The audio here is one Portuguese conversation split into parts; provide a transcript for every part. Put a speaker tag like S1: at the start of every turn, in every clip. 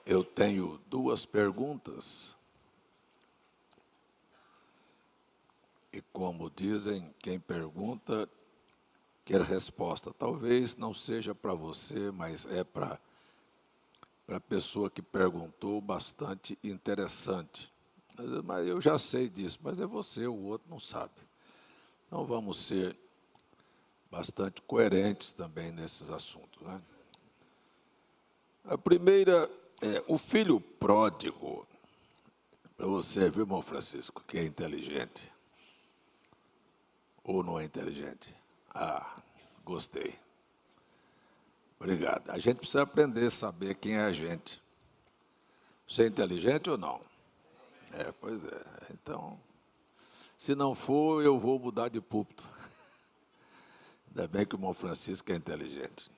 S1: Eu tenho duas perguntas. E como dizem, quem pergunta quer resposta. Talvez não seja para você, mas é para a pessoa que perguntou, bastante interessante. Mas eu já sei disso, mas é você, o outro não sabe. Então vamos ser bastante coerentes também nesses assuntos, né? A primeira é o filho pródigo. Para você, viu, irmão Francisco, que é inteligente. Ou não é inteligente? Ah, gostei. Obrigado. A gente precisa aprender a saber quem é a gente. Você é inteligente ou não? Pois é. Então, se não for, eu vou mudar de púlpito. Ainda bem que o irmão Francisco é inteligente.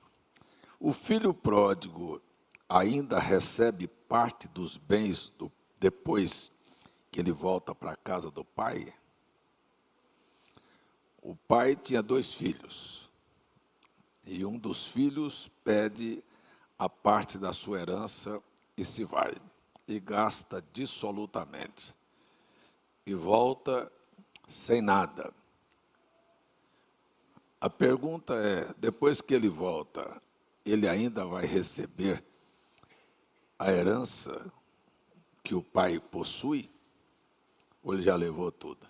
S1: O filho pródigo ainda recebe parte dos bens depois que ele volta para a casa do pai? O pai tinha 2 filhos. E um dos filhos pede a parte da sua herança e se vai. E gasta dissolutamente. E volta sem nada. A pergunta é, depois que ele volta, ele ainda vai receber a herança que o pai possui? Ou ele já levou tudo?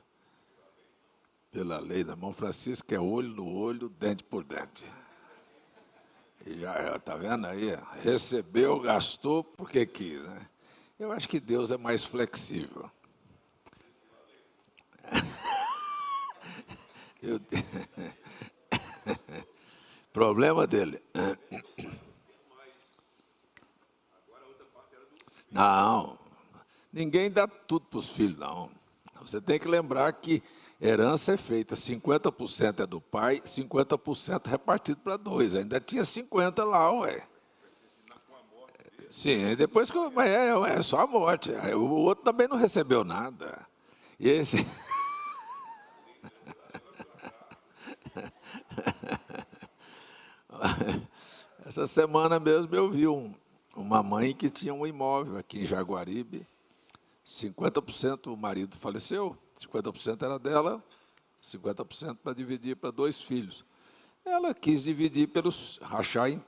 S1: Pela lei da mão Francisco, é olho no olho, dente por dente. E já está vendo aí? Recebeu, gastou porque quis, né? Eu acho que Deus é mais flexível. Problema dele. Não, ninguém dá tudo para os filhos, não. Você tem que lembrar que herança é feita, 50% é do pai, 50% repartido para 2. Ainda tinha 50 lá, ué. Sim, depois que mas é só a morte. O outro também não recebeu nada. E esse essa semana mesmo eu vi uma mãe que tinha um imóvel aqui em Jaguaribe. 50% o marido faleceu, 50% era dela, 50% para dividir para 2 filhos. Ela quis dividir rachar e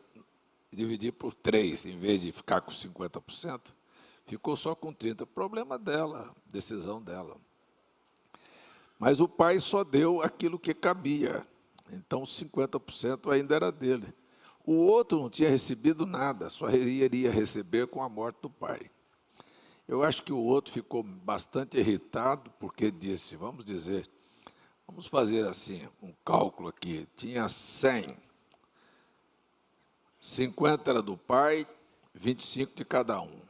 S1: dividir por 3, em vez de ficar com 50%, ficou só com 30%. Problema dela, decisão dela. Mas o pai só deu aquilo que cabia, então 50% ainda era dele. O outro não tinha recebido nada, só iria receber com a morte do pai. Eu acho que o outro ficou bastante irritado, porque disse, vamos fazer assim, um cálculo aqui, tinha 100, 50 era do pai, 25 de cada um.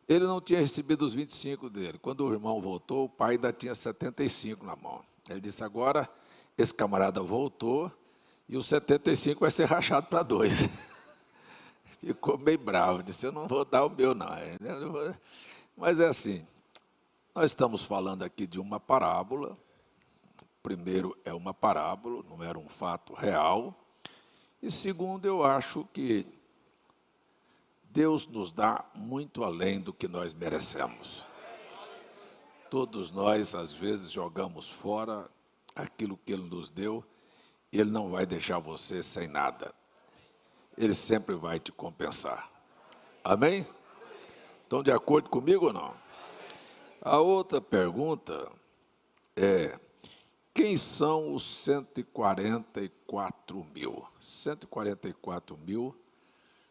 S1: Ele não tinha recebido os 25 dele. Quando o irmão voltou, o pai ainda tinha 75 na mão. Ele disse, agora esse camarada voltou e os 75 vai ser rachado para 2. Ficou meio bravo, disse, eu não vou dar o meu não. Mas é assim, nós estamos falando aqui de uma parábola. Primeiro, é uma parábola, não era um fato real. E segundo, eu acho que Deus nos dá muito além do que nós merecemos. Todos nós, às vezes, jogamos fora aquilo que Ele nos deu, e Ele não vai deixar você sem nada. Ele sempre vai te compensar. Amém? Estão de acordo comigo ou não? A outra pergunta é, quem são os 144 mil? 144 mil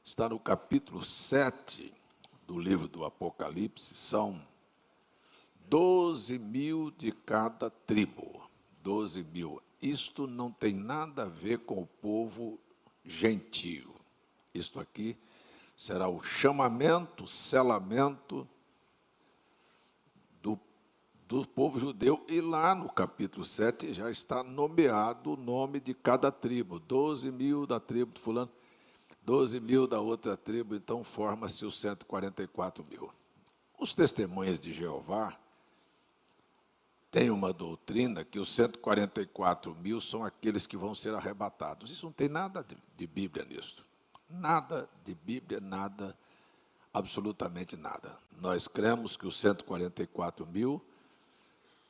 S1: está no capítulo 7 do livro do Apocalipse, são 12 mil de cada tribo. 12 mil. Isto não tem nada a ver com o povo gentio. Isto aqui será o chamamento, selamento do povo judeu, e lá no capítulo 7 já está nomeado o nome de cada tribo, 12 mil da tribo de fulano, 12 mil da outra tribo, então forma-se os 144 mil. Os testemunhas de Jeová têm uma doutrina que os 144 mil são aqueles que vão ser arrebatados. Isso não tem nada de Bíblia nisso. Nada de Bíblia, nada absolutamente nada. Nós cremos que os 144 mil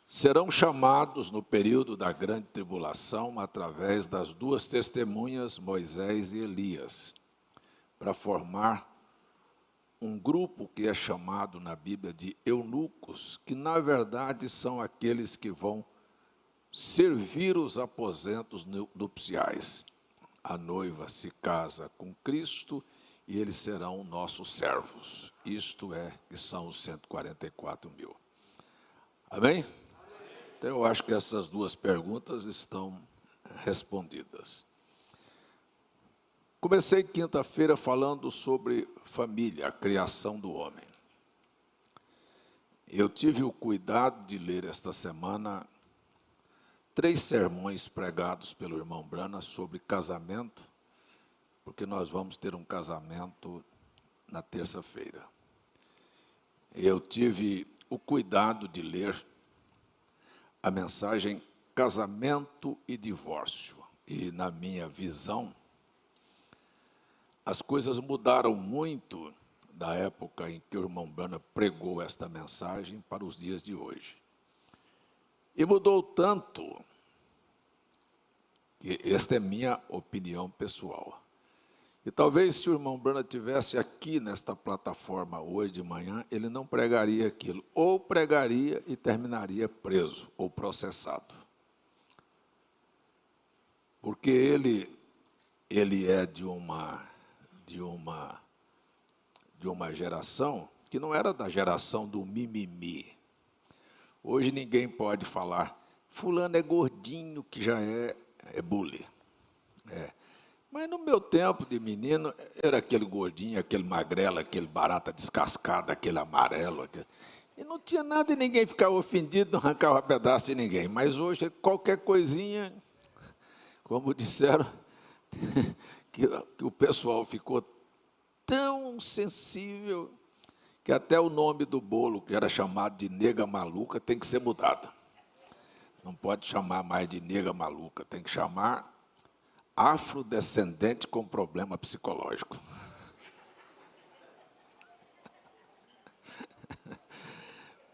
S1: serão chamados no período da grande tribulação através das duas testemunhas, Moisés e Elias, para formar um grupo que é chamado na Bíblia de eunucos, que na verdade são aqueles que vão servir os aposentos nupciais. A noiva se casa com Cristo e eles serão nossos servos. Isto é, que são os 144 mil. Amém? Então, eu acho que essas duas perguntas estão respondidas. Comecei quinta-feira falando sobre família, a criação do homem. Eu tive o cuidado de ler esta semana 3 sermões pregados pelo irmão Brana sobre casamento, porque nós vamos ter um casamento na terça-feira. Eu tive o cuidado de ler a mensagem Casamento e Divórcio. E, na minha visão, as coisas mudaram muito da época em que o irmão Brana pregou esta mensagem para os dias de hoje. E mudou tanto, que esta é minha opinião pessoal. E talvez se o irmão Brana estivesse aqui nesta plataforma hoje de manhã, ele não pregaria aquilo, ou pregaria e terminaria preso ou processado. Porque ele é de uma geração que não era da geração do mimimi. Hoje ninguém pode falar, fulano é gordinho, que já é bullying. Mas no meu tempo de menino, era aquele gordinho, aquele magrelo, aquele barata descascada, aquele amarelo. E não tinha nada e ninguém ficava ofendido, não arrancava pedaço de ninguém. Mas hoje, qualquer coisinha, como disseram, que o pessoal ficou tão sensível que até o nome do bolo, que era chamado de nega maluca, tem que ser mudado. Não pode chamar mais de nega maluca, tem que chamar afrodescendente com problema psicológico.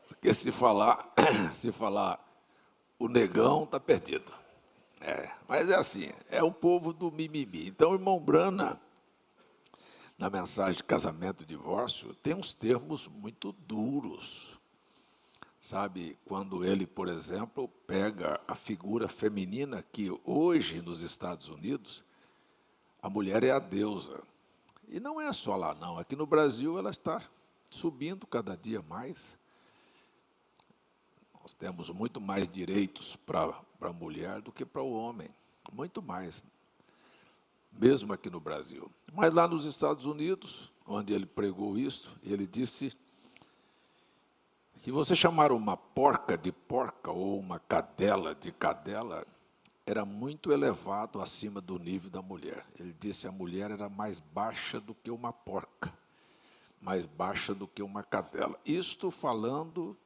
S1: Porque se falar o negão, está perdido. Mas é assim, é o povo do mimimi. Então, o irmão Brana, na mensagem de casamento e divórcio, tem uns termos muito duros. Sabe, quando ele, por exemplo, pega a figura feminina, que hoje nos Estados Unidos, a mulher é a deusa. E não é só lá não, aqui no Brasil ela está subindo cada dia mais. Nós temos muito mais direitos para a mulher do que para o homem, muito mais, mesmo aqui no Brasil. Mas lá nos Estados Unidos, onde ele pregou isso, ele disse que você chamar uma porca de porca ou uma cadela de cadela era muito elevado acima do nível da mulher. Ele disse que a mulher era mais baixa do que uma porca, mais baixa do que uma cadela. Isto falando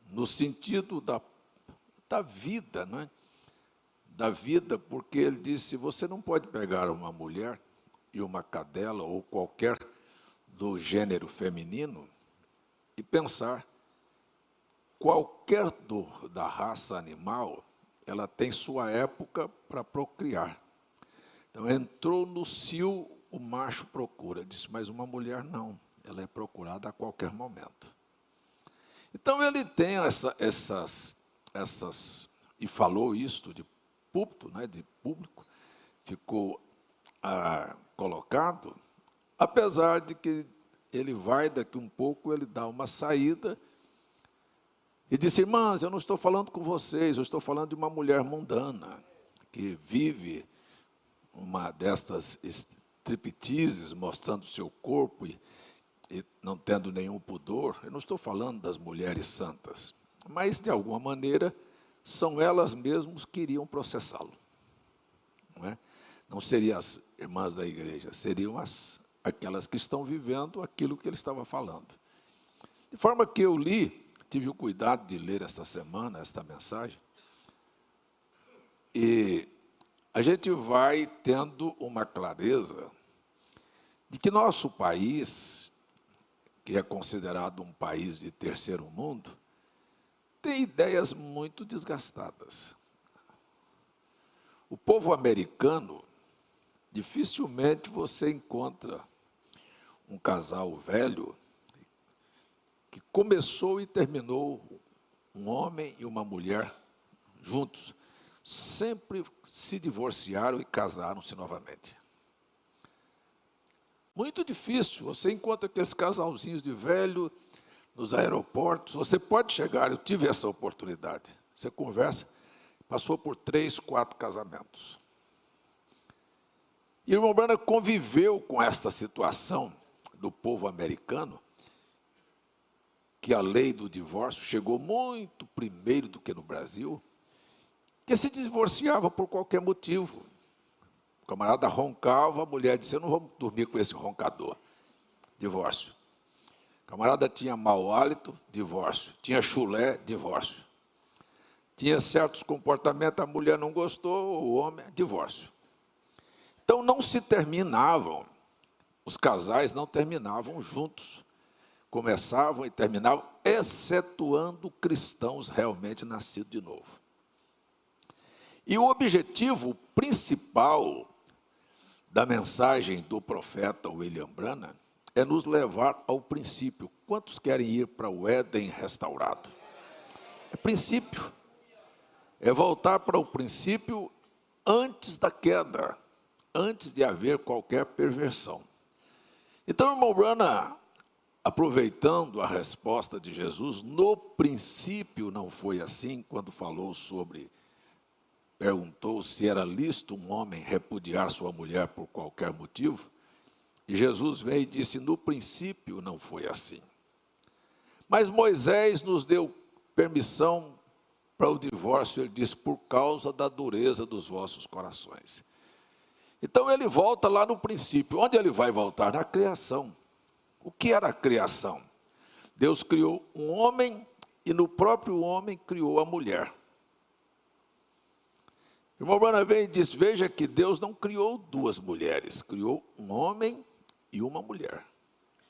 S1: no sentido da vida, não é? Da vida, porque ele disse, você não pode pegar uma mulher e uma cadela ou qualquer do gênero feminino e pensar, qualquer dor da raça animal, ela tem sua época para procriar. Então, entrou no cio, o macho procura. Disse, mas uma mulher não, ela é procurada a qualquer momento. Então, ele tem essas e falou isto de púlpito, né, de público, ficou colocado, apesar de que ele vai, daqui um pouco, ele dá uma saída e disse, irmãs, eu não estou falando com vocês, eu estou falando de uma mulher mundana, que vive uma destas stripteases, mostrando seu corpo e não tendo nenhum pudor. Eu não estou falando das mulheres santas, mas, de alguma maneira, são elas mesmas que iriam processá-lo. Não seriam as irmãs da igreja, seriam aquelas que estão vivendo aquilo que ele estava falando. De forma que eu tive o cuidado de ler esta semana, esta mensagem, e a gente vai tendo uma clareza de que nosso país, que é considerado um país de terceiro mundo, tem ideias muito desgastadas. O povo americano, dificilmente você encontra um casal velho que começou e terminou, um homem e uma mulher juntos, sempre se divorciaram e casaram-se novamente. Muito difícil, você encontra aqueles casalzinhos de velho nos aeroportos, você pode chegar, eu tive essa oportunidade, você conversa, passou por 3, 4 casamentos. E o irmão Branham conviveu com esta situação do povo americano, que a lei do divórcio chegou muito primeiro do que no Brasil, que se divorciava por qualquer motivo. O camarada roncava, a mulher disse, eu não vou dormir com esse roncador. Divórcio. O camarada tinha mau hálito, divórcio. Tinha chulé, divórcio. Tinha certos comportamentos, a mulher não gostou, o homem, divórcio. Então não se terminavam, os casais não terminavam juntos. Começavam e terminavam, excetuando cristãos realmente nascidos de novo. E o objetivo principal da mensagem do profeta William Branham é nos levar ao princípio. Quantos querem ir para o Éden restaurado? É princípio. É voltar para o princípio antes da queda, antes de haver qualquer perversão. Então, irmão Branham, aproveitando a resposta de Jesus, no princípio não foi assim, quando falou sobre, perguntou se era lícito um homem repudiar sua mulher por qualquer motivo, e Jesus veio e disse, no princípio não foi assim. Mas Moisés nos deu permissão para o divórcio, ele disse, por causa da dureza dos vossos corações. Então ele volta lá no princípio, onde ele vai voltar? Na criação. O que era a criação? Deus criou um homem e no próprio homem criou a mulher. O irmão Branham veio e disse, veja que Deus não criou 2 mulheres, criou um homem e uma mulher,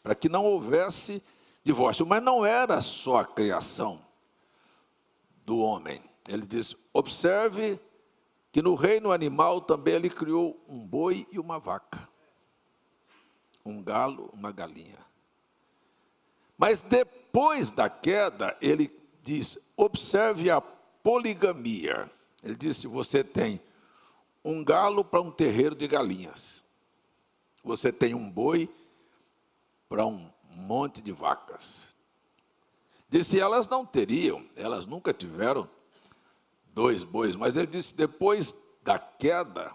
S1: para que não houvesse divórcio. Mas não era só a criação do homem. Ele disse, observe que no reino animal também ele criou um boi e uma vaca, um galo, uma galinha. Mas depois da queda, ele diz, observe a poligamia. Ele disse, você tem um galo para um terreiro de galinhas. Você tem um boi para um monte de vacas. Disse, elas não teriam, elas nunca tiveram 2 bois, mas ele disse, depois da queda,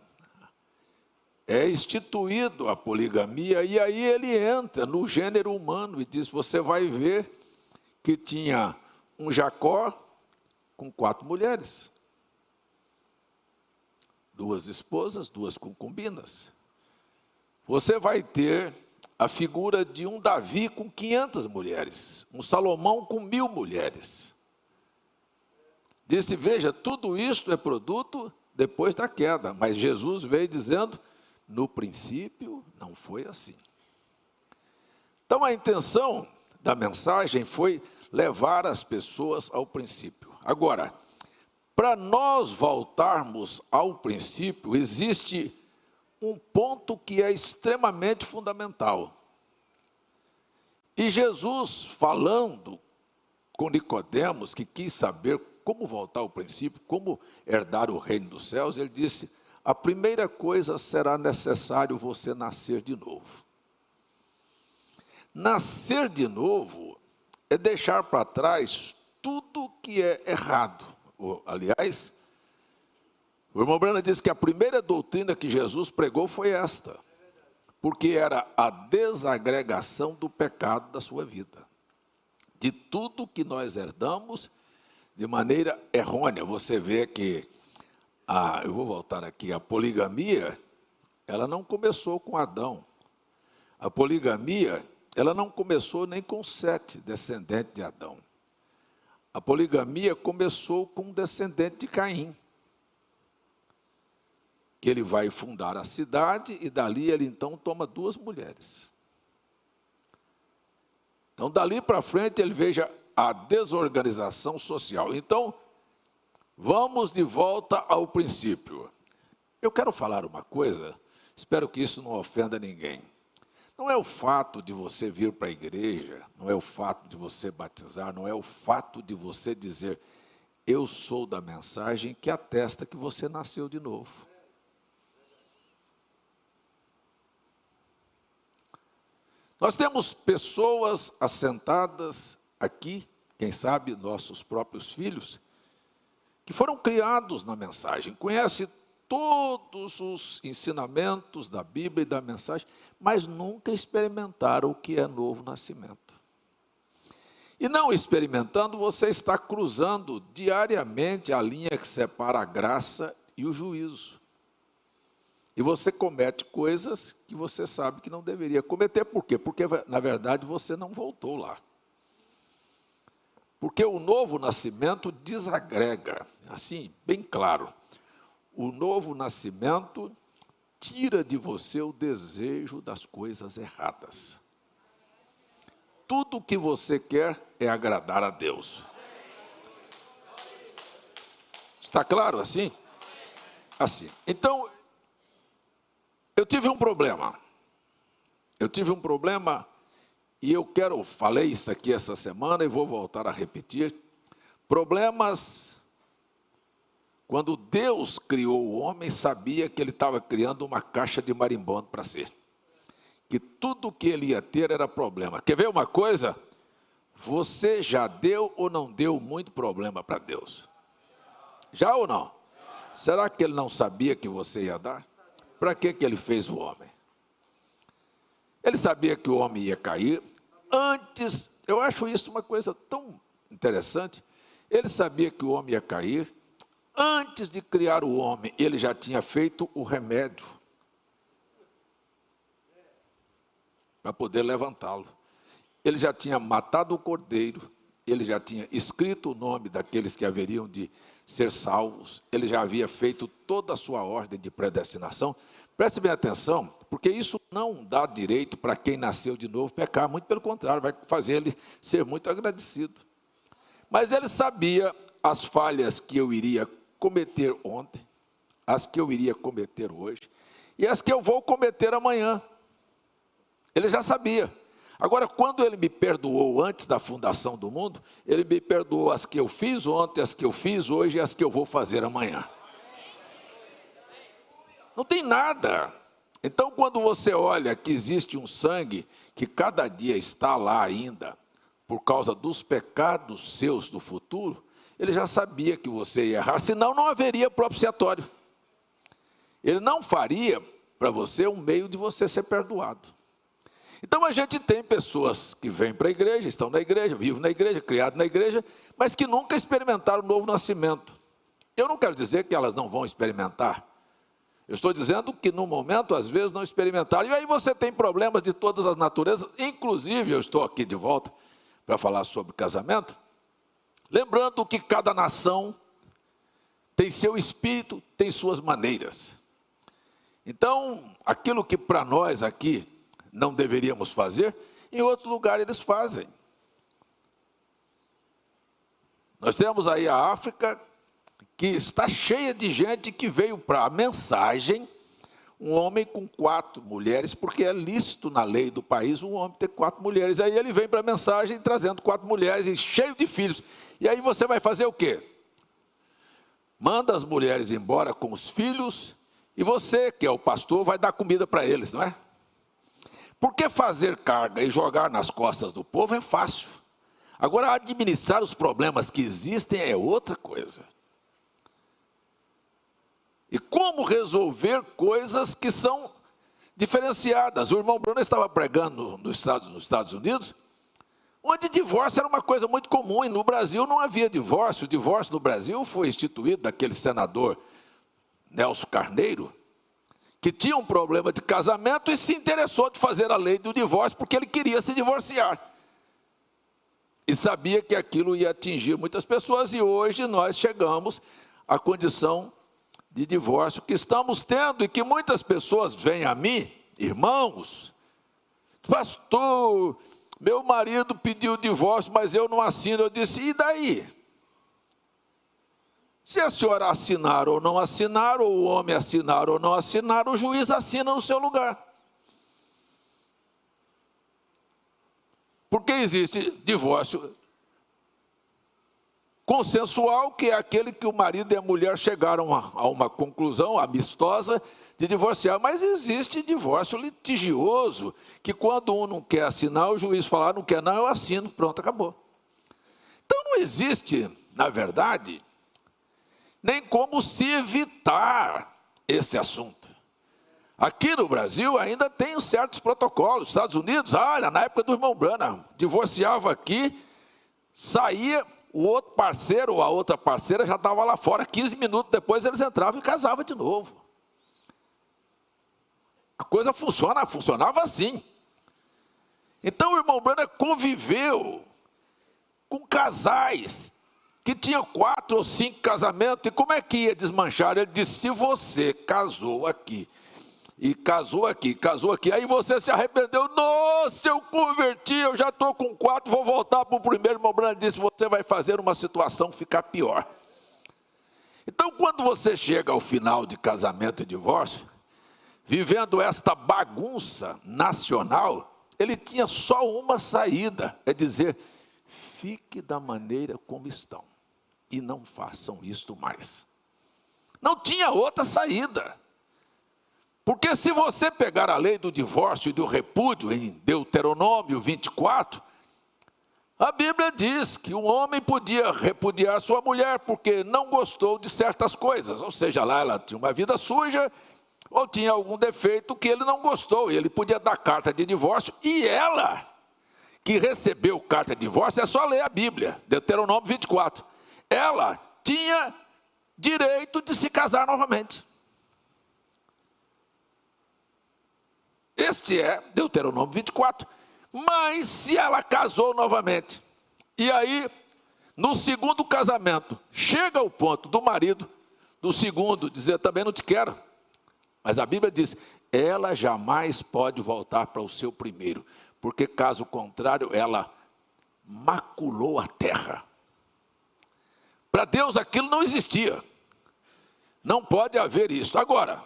S1: é instituído a poligamia, e aí ele entra no gênero humano e diz, você vai ver que tinha um Jacó com 4 mulheres. 2 esposas, 2 concubinas. Você vai ter a figura de um Davi com 500 mulheres, um Salomão com 1000 mulheres. Disse, veja, tudo isto é produto depois da queda, mas Jesus veio dizendo, no princípio não foi assim. Então a intenção da mensagem foi levar as pessoas ao princípio. Agora, para nós voltarmos ao princípio, existe um ponto que é extremamente fundamental. E Jesus, falando com Nicodemos, que quis saber como voltar ao princípio, como herdar o reino dos céus, ele disse, a primeira coisa será necessário você nascer de novo. Nascer de novo é deixar para trás tudo que é errado. Aliás, o irmão Branham disse que a primeira doutrina que Jesus pregou foi esta, porque era a desagregação do pecado da sua vida. De tudo que nós herdamos de maneira errônea. Você vê que, eu vou voltar aqui, a poligamia, ela não começou com Adão. A poligamia, ela não começou nem com Sete, descendente de Adão. A poligamia começou com um descendente de Caim. que ele vai fundar a cidade e dali ele então toma 2 mulheres. Então dali para frente ele veja a desorganização social. Então, vamos de volta ao princípio. Eu quero falar uma coisa, espero que isso não ofenda ninguém. Não é o fato de você vir para a igreja, não é o fato de você batizar, não é o fato de você dizer, eu sou da mensagem, que atesta que você nasceu de novo. Nós temos pessoas assentadas aqui, quem sabe nossos próprios filhos, que foram criados na mensagem, conhecem todos os ensinamentos da Bíblia e da mensagem, mas nunca experimentaram o que é novo nascimento. E não experimentando, você está cruzando diariamente a linha que separa a graça e o juízo. E você comete coisas que você sabe que não deveria cometer. Por quê? Porque, na verdade, você não voltou lá. Porque o novo nascimento desagrega, assim, bem claro. O novo nascimento tira de você o desejo das coisas erradas. Tudo o que você quer é agradar a Deus. Está claro assim? Assim. Então, eu tive um problema. E eu falei isso aqui essa semana e vou voltar a repetir. Problemas. Quando Deus criou o homem, sabia que ele estava criando uma caixa de marimbondo para si. Que tudo que ele ia ter era problema. Quer ver uma coisa? Você já deu ou não deu muito problema para Deus? Já ou não? Será que ele não sabia que você ia dar? Para que ele fez o homem? Ele sabia que o homem ia cair. Antes, eu acho isso uma coisa tão interessante. Ele sabia que o homem ia cair. Antes de criar o homem, ele já tinha feito o remédio para poder levantá-lo. Ele já tinha matado o cordeiro, ele já tinha escrito o nome daqueles que haveriam de ser salvos, ele já havia feito toda a sua ordem de predestinação. Preste bem atenção, porque isso não dá direito para quem nasceu de novo pecar, muito pelo contrário, vai fazer ele ser muito agradecido. Mas ele sabia as falhas que eu iria cometer ontem, as que eu iria cometer hoje, e as que eu vou cometer amanhã. Ele já sabia. Agora, quando ele me perdoou antes da fundação do mundo, ele me perdoou as que eu fiz ontem, as que eu fiz hoje e as que eu vou fazer amanhã. Não tem nada. Então, quando você olha que existe um sangue que cada dia está lá ainda, por causa dos pecados seus do futuro, ele já sabia que você ia errar, senão não haveria propiciatório. Ele não faria para você um meio de você ser perdoado. Então a gente tem pessoas que vêm para a igreja, estão na igreja, vivem na igreja, criados na igreja, mas que nunca experimentaram o novo nascimento. Eu não quero dizer que elas não vão experimentar. Eu estou dizendo que no momento, às vezes, não experimentaram. E aí você tem problemas de todas as naturezas, inclusive eu estou aqui de volta para falar sobre casamento. Lembrando que cada nação tem seu espírito, tem suas maneiras. Então, aquilo que para nós aqui não deveríamos fazer, em outro lugar eles fazem. Nós temos aí a África, que está cheia de gente que veio para a mensagem, um homem com 4 mulheres, porque é lícito na lei do país um homem ter 4 mulheres. Aí ele vem para a mensagem trazendo 4 mulheres e cheio de filhos. E aí você vai fazer o quê? Manda as mulheres embora com os filhos e você, que é o pastor, vai dar comida para eles, não é? Porque fazer carga e jogar nas costas do povo é fácil. Agora, administrar os problemas que existem é outra coisa. E como resolver coisas que são diferenciadas. O irmão Bruno estava pregando nos Estados Unidos, onde divórcio era uma coisa muito comum, e no Brasil não havia divórcio. O divórcio no Brasil foi instituído daquele senador Nelson Carneiro, que tinha um problema de casamento e se interessou de fazer a lei do divórcio, porque ele queria se divorciar. E sabia que aquilo ia atingir muitas pessoas, e hoje nós chegamos à condição de divórcio que estamos tendo e que muitas pessoas vêm a mim, irmãos, pastor, meu marido pediu divórcio, mas eu não assino. Eu disse, e daí? Se a senhora assinar ou não assinar, ou o homem assinar ou não assinar, o juiz assina no seu lugar. Porque existe divórcio consensual, que é aquele que o marido e a mulher chegaram a uma conclusão amistosa de divorciar. Mas existe divórcio litigioso, que quando um não quer assinar, o juiz fala, não quer não, eu assino, pronto, acabou. Então não existe, na verdade, nem como se evitar este assunto. Aqui no Brasil ainda tem certos protocolos. Estados Unidos, olha, na época do irmão Branham, divorciava aqui, saía, o outro parceiro ou a outra parceira já estava lá fora, 15 minutos depois eles entravam e casavam de novo. A coisa funcionava assim. Então o irmão Branham conviveu com casais que tinham 4 ou 5 casamentos, e como é que ia desmanchar? Ele disse, se você casou aqui, e casou aqui, aí você se arrependeu, nossa, eu converti, eu já estou com 4, vou voltar para o primeiro. Irmão Branham disse, você vai fazer uma situação ficar pior. Então, quando você chega ao final de casamento e divórcio, vivendo esta bagunça nacional, ele tinha só uma saída, é dizer, fique da maneira como estão, e não façam isto mais. Não tinha outra saída. Porque se você pegar a lei do divórcio e do repúdio, em Deuteronômio 24, a Bíblia diz que um homem podia repudiar sua mulher porque não gostou de certas coisas. Ou seja, lá ela tinha uma vida suja, ou tinha algum defeito que ele não gostou, e ele podia dar carta de divórcio, e ela, que recebeu carta de divórcio, é só ler a Bíblia, Deuteronômio 24, ela tinha direito de se casar novamente. Este é Deuteronômio 24. Mas se ela casou novamente, e aí, no segundo casamento, chega ao ponto do marido, do segundo, dizer, também não te quero. Mas a Bíblia diz, ela jamais pode voltar para o seu primeiro, porque caso contrário, ela maculou a terra. Para Deus aquilo não existia. Não pode haver isso. Agora,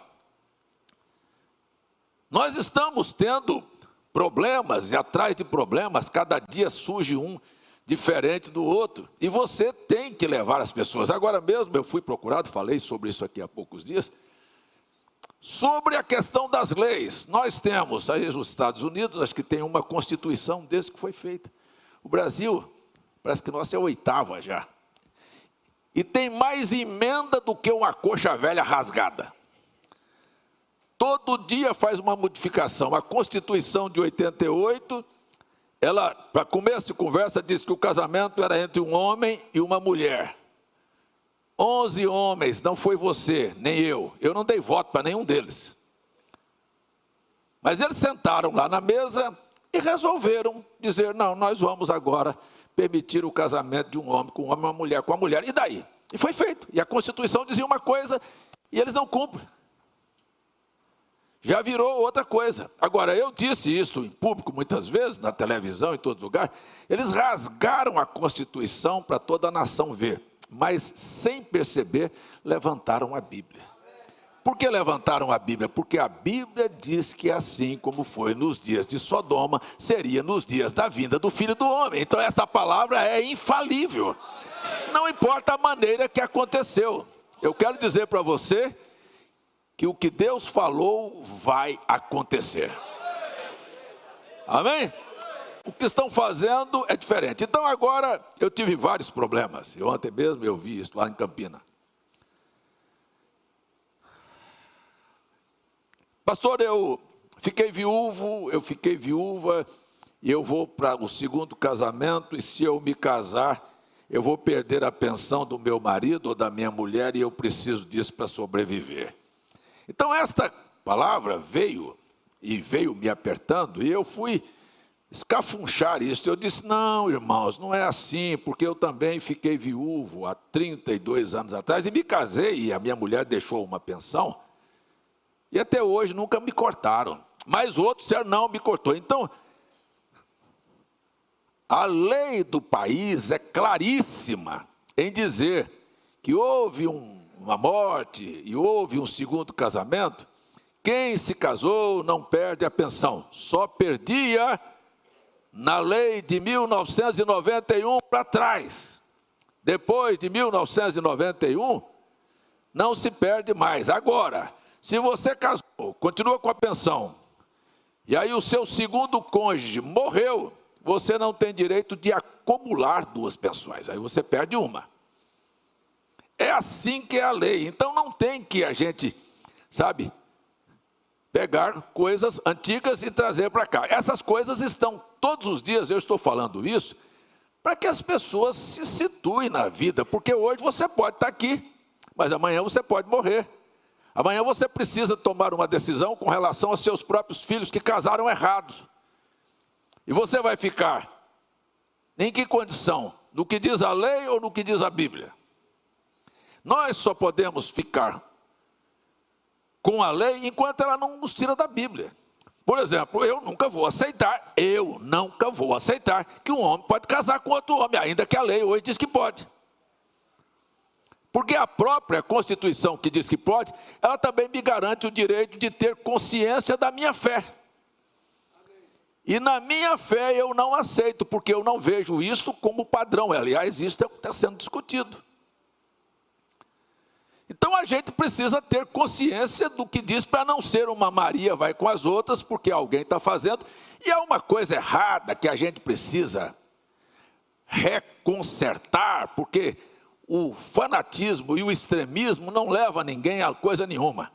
S1: nós estamos tendo problemas, e atrás de problemas, cada dia surge um diferente do outro, e você tem que levar as pessoas. Agora mesmo eu fui procurado, falei sobre isso aqui há poucos dias, sobre a questão das leis. Nós temos, aí nos Estados Unidos, acho que tem uma constituição desde que foi feita. O Brasil, parece que nossa é a 8ª já, e tem mais emenda do que uma coxa velha rasgada. Todo dia faz uma modificação. A Constituição de 88, ela, para começo de conversa, diz que o casamento era entre um homem e uma mulher. 11 homens, não foi você, nem eu. Eu não dei voto para nenhum deles. Mas eles sentaram lá na mesa e resolveram dizer, não, nós vamos agora permitir o casamento de um homem com um homem e uma mulher com a mulher. E daí? E foi feito. E a Constituição dizia uma coisa e eles não cumprem. Já virou outra coisa. Agora, eu disse isso em público muitas vezes, na televisão, em todo lugar. Eles rasgaram a Constituição para toda a nação ver, mas sem perceber, levantaram a Bíblia. Por que levantaram a Bíblia? Porque a Bíblia diz que assim como foi nos dias de Sodoma, seria nos dias da vinda do Filho do Homem. Então esta palavra é infalível. Não importa a maneira que aconteceu. Eu quero dizer para você que o que Deus falou vai acontecer. Amém? O que estão fazendo é diferente. Então agora, eu tive vários problemas. Ontem mesmo eu vi isso lá em Campinas. Pastor, eu fiquei viúva, e eu vou para o segundo casamento, e se eu me casar, eu vou perder a pensão do meu marido ou da minha mulher, e eu preciso disso para sobreviver. Então esta palavra veio me apertando, e eu fui escafunchar isso. Eu disse, não, irmãos, não é assim, porque eu também fiquei viúvo há 32 anos atrás e me casei e a minha mulher deixou uma pensão e até hoje nunca me cortaram. Mas outro ser não me cortou. Então, a lei do país é claríssima em dizer que houve uma morte e houve um segundo casamento. Quem se casou não perde a pensão, só perdia na lei de 1991 para trás. Depois de 1991, não se perde mais. Agora, se você casou, continua com a pensão, e aí o seu segundo cônjuge morreu, você não tem direito de acumular duas pensões, aí você perde uma. É assim que é a lei. Então não tem que a gente, sabe, pegar coisas antigas e trazer para cá. Essas coisas estão, todos os dias eu estou falando isso, para que as pessoas se situem na vida, porque hoje você pode estar aqui, mas amanhã você pode morrer. Amanhã você precisa tomar uma decisão com relação aos seus próprios filhos que casaram errados. E você vai ficar em que condição? No que diz a lei ou no que diz a Bíblia? Nós só podemos ficar com a lei enquanto ela não nos tira da Bíblia. Por exemplo, eu nunca vou aceitar que um homem pode casar com outro homem, ainda que a lei hoje diz que pode. Porque a própria Constituição que diz que pode, ela também me garante o direito de ter consciência da minha fé. E na minha fé eu não aceito, porque eu não vejo isso como padrão. Aliás, isso está sendo discutido. Então a gente precisa ter consciência do que diz para não ser uma Maria vai com as outras, porque alguém está fazendo, e é uma coisa errada que a gente precisa reconsertar, porque o fanatismo e o extremismo não levam ninguém a coisa nenhuma.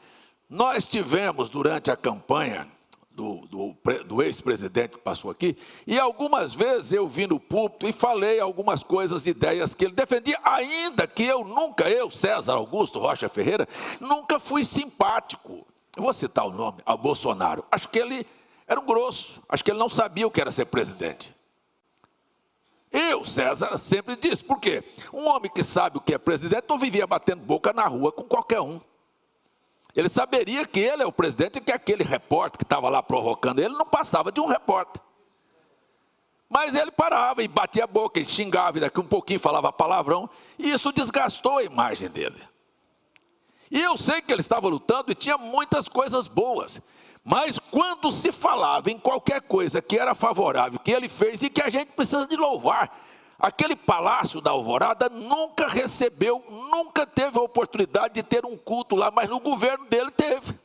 S1: Nós tivemos durante a campanha do ex-presidente que passou aqui, e algumas vezes eu vim no púlpito e falei algumas coisas, ideias que ele defendia, ainda que eu, César Augusto Rocha Ferreira, nunca fui simpático. Eu vou citar o nome, ao Bolsonaro. Acho que ele era um grosso, acho que ele não sabia o que era ser presidente. Eu, César, sempre disse, por quê? Um homem que sabe o que é presidente não vivia batendo boca na rua com qualquer um. Ele saberia que ele é o presidente e que aquele repórter que estava lá provocando ele não passava de um repórter. Mas ele parava e batia a boca, e xingava, e daqui um pouquinho falava palavrão, e isso desgastou a imagem dele. E eu sei que ele estava lutando e tinha muitas coisas boas, mas quando se falava em qualquer coisa que era favorável, que ele fez e que a gente precisa de louvar, aquele Palácio da Alvorada nunca recebeu, nunca teve a oportunidade de ter um culto lá, mas no governo dele teve.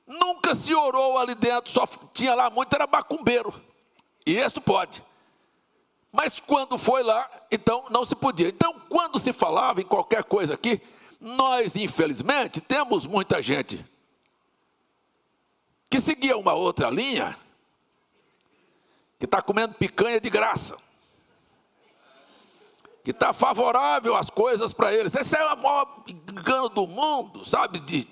S1: Nunca se orou ali dentro, só tinha lá muito, era macumbeiro. E isso pode. Mas quando foi lá, então não se podia. Então, quando se falava em qualquer coisa aqui, nós, infelizmente, temos muita gente que seguia uma outra linha, que está comendo picanha de graça, que está favorável às coisas para eles. Esse é o maior engano do mundo, sabe?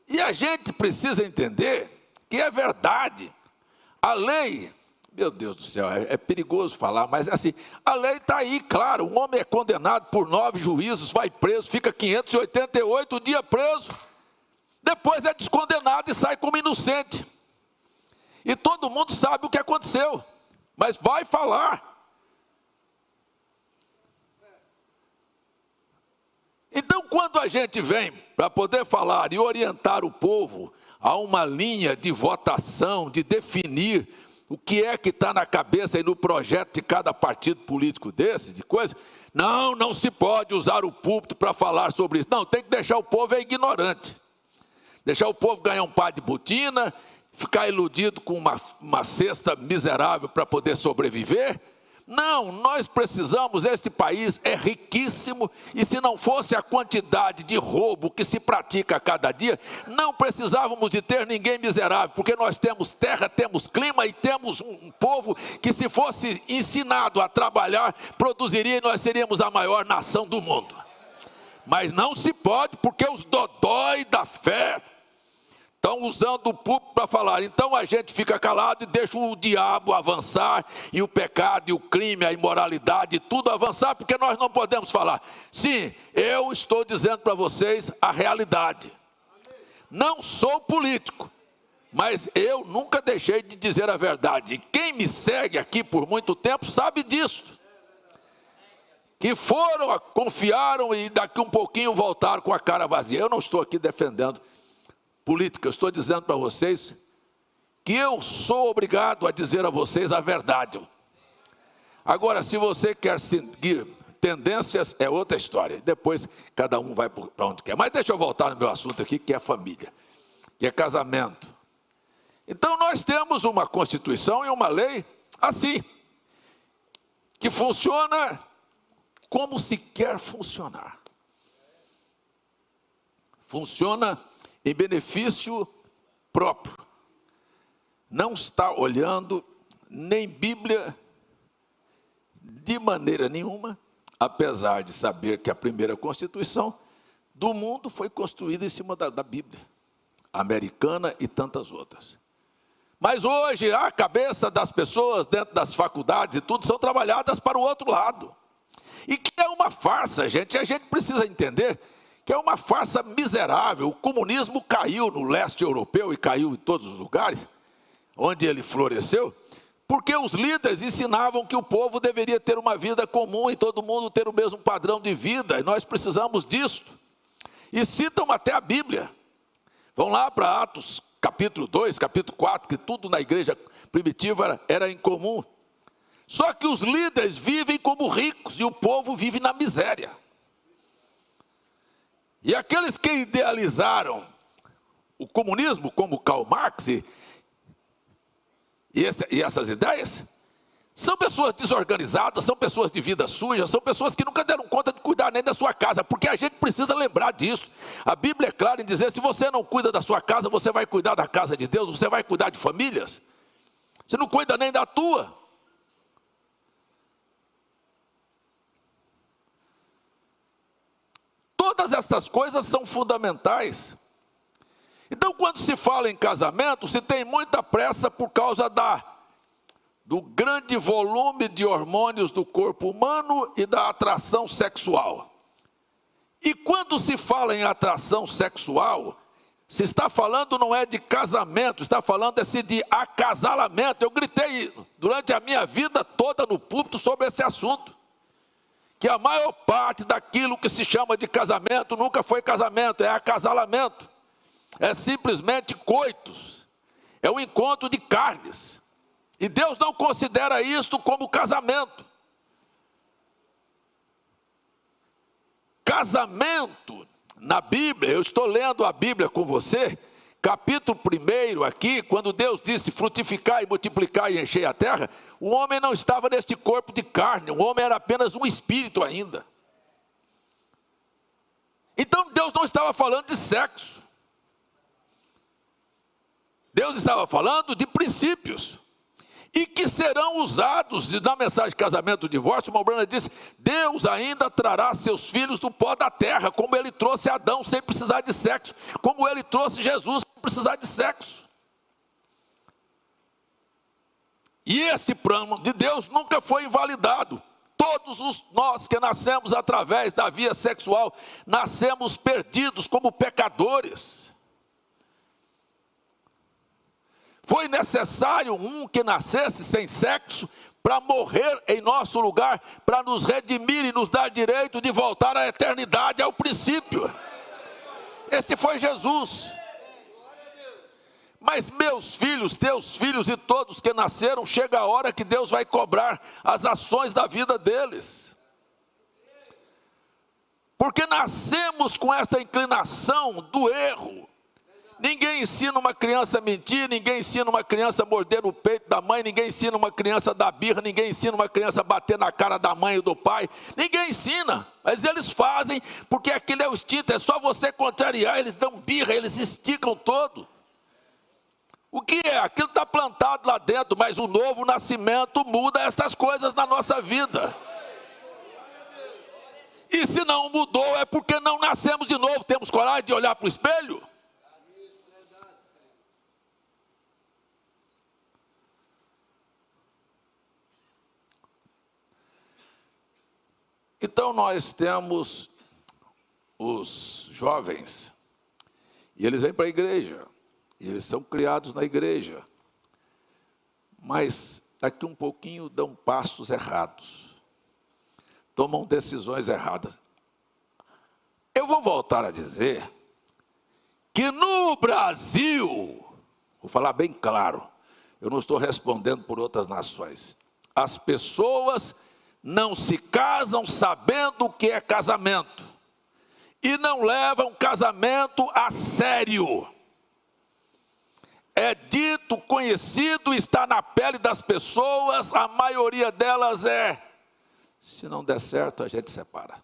S1: E a gente precisa entender que é verdade. A lei, meu Deus do céu, é perigoso falar, mas é assim, a lei está aí, claro, um homem é condenado por 9 juízos, vai preso, fica 588 dias preso, depois é descondenado e sai como inocente. E todo mundo sabe o que aconteceu, mas vai falar. Então, quando a gente vem para poder falar e orientar o povo a uma linha de votação, de definir o que é que está na cabeça e no projeto de cada partido político desse, de coisa, não se pode usar o púlpito para falar sobre isso. Não, tem que deixar o povo ignorante. Deixar o povo ganhar um par de botina, ficar iludido com uma cesta miserável para poder sobreviver. Não, nós precisamos, este país é riquíssimo, e se não fosse a quantidade de roubo que se pratica a cada dia, não precisávamos de ter ninguém miserável, porque nós temos terra, temos clima e temos um povo que, se fosse ensinado a trabalhar, produziria, e nós seríamos a maior nação do mundo. Mas não se pode, porque os dodói da fé Estão usando o púlpito para falar. Então a gente fica calado e deixa o diabo avançar, e o pecado, e o crime, a imoralidade, tudo avançar, porque nós não podemos falar. Sim, eu estou dizendo para vocês a realidade. Não sou político, mas eu nunca deixei de dizer a verdade. E quem me segue aqui por muito tempo sabe disso. Que foram, confiaram e daqui um pouquinho voltaram com a cara vazia. Eu não estou aqui defendendo política, eu estou dizendo para vocês que eu sou obrigado a dizer a vocês a verdade. Agora, se você quer seguir tendências, é outra história. Depois, cada um vai para onde quer. Mas deixa eu voltar no meu assunto aqui, que é família, que é casamento. Então, nós temos uma Constituição e uma lei assim, que funciona como se quer funcionar. Funciona em benefício próprio. Não está olhando nem Bíblia de maneira nenhuma, apesar de saber que a primeira Constituição do mundo foi construída em cima da Bíblia, americana e tantas outras. Mas hoje a cabeça das pessoas dentro das faculdades e tudo são trabalhadas para o outro lado. E que é uma farsa, gente. A gente precisa entender que é uma farsa miserável. O comunismo caiu no leste europeu e caiu em todos os lugares onde ele floresceu, porque os líderes ensinavam que o povo deveria ter uma vida comum e todo mundo ter o mesmo padrão de vida, e nós precisamos disso. E citam até a Bíblia. Vão lá para Atos capítulo 2, capítulo 4, que tudo na igreja primitiva era em comum. Só que os líderes vivem como ricos e o povo vive na miséria. E aqueles que idealizaram o comunismo, como Karl Marx e essas ideias, são pessoas desorganizadas, são pessoas de vida suja, são pessoas que nunca deram conta de cuidar nem da sua casa, porque a gente precisa lembrar disso. A Bíblia é clara em dizer, se você não cuida da sua casa, você vai cuidar da casa de Deus, você vai cuidar de famílias. Você não cuida nem da tua. Todas essas coisas são fundamentais. Então, quando se fala em casamento, se tem muita pressa por causa do grande volume de hormônios do corpo humano e da atração sexual. E quando se fala em atração sexual, se está falando não é de casamento, está falando de acasalamento. Eu gritei durante a minha vida toda no púlpito sobre esse assunto. Que a maior parte daquilo que se chama de casamento nunca foi casamento, é acasalamento. É simplesmente coitos, é um encontro de carnes. E Deus não considera isto como casamento. Casamento, na Bíblia, eu estou lendo a Bíblia com você, capítulo 1 aqui, quando Deus disse frutificar e multiplicar e encher a terra, o homem não estava neste corpo de carne, o homem era apenas um espírito ainda. Então Deus não estava falando de sexo. Deus estava falando de princípios, e que serão usados, e na mensagem de casamento e divórcio, o Brana disse, Deus ainda trará seus filhos do pó da terra, como ele trouxe Adão sem precisar de sexo, como ele trouxe Jesus sem precisar de sexo. E este plano de Deus nunca foi invalidado. Todos nós que nascemos através da via sexual, nascemos perdidos como pecadores. Foi necessário um que nascesse sem sexo para morrer em nosso lugar, para nos redimir e nos dar direito de voltar à eternidade, ao princípio. Este foi Jesus. Mas meus filhos, teus filhos e todos que nasceram, chega a hora que Deus vai cobrar as ações da vida deles. Porque nascemos com essa inclinação do erro. Ninguém ensina uma criança a mentir, ninguém ensina uma criança a morder o peito da mãe, ninguém ensina uma criança a dar birra, ninguém ensina uma criança a bater na cara da mãe e do pai, ninguém ensina, mas eles fazem, porque aquilo é o instinto, é só você contrariar, eles dão birra, eles esticam todo. O que é? Aquilo está plantado lá dentro, mas o novo nascimento muda essas coisas na nossa vida. E se não mudou, é porque não nascemos de novo, temos coragem de olhar para o espelho? Então nós temos os jovens, e eles vêm para a igreja, e eles são criados na igreja, mas daqui um pouquinho dão passos errados, tomam decisões erradas. Eu vou voltar a dizer que no Brasil, vou falar bem claro, eu não estou respondendo por outras nações, as pessoas não se casam sabendo o que é casamento, e não levam casamento a sério. É dito, conhecido, está na pele das pessoas, a maioria delas é: se não der certo, a gente separa.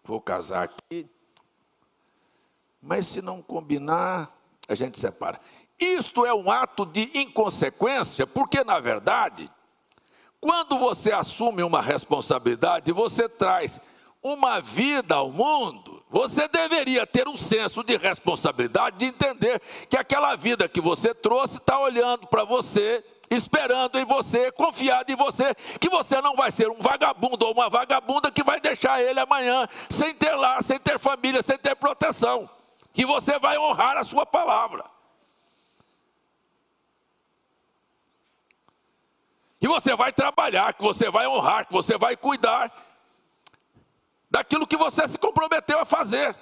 S1: Vou casar aqui, mas se não combinar, a gente separa. Isto é um ato de inconsequência, porque na verdade, quando você assume uma responsabilidade, você traz uma vida ao mundo, você deveria ter um senso de responsabilidade, de entender que aquela vida que você trouxe está olhando para você, esperando em você, confiado em você, que você não vai ser um vagabundo ou uma vagabunda que vai deixar ele amanhã sem ter lar, sem ter família, sem ter proteção, que você vai honrar a sua palavra. E você vai trabalhar, que você vai honrar, que você vai cuidar daquilo que você se comprometeu a fazer.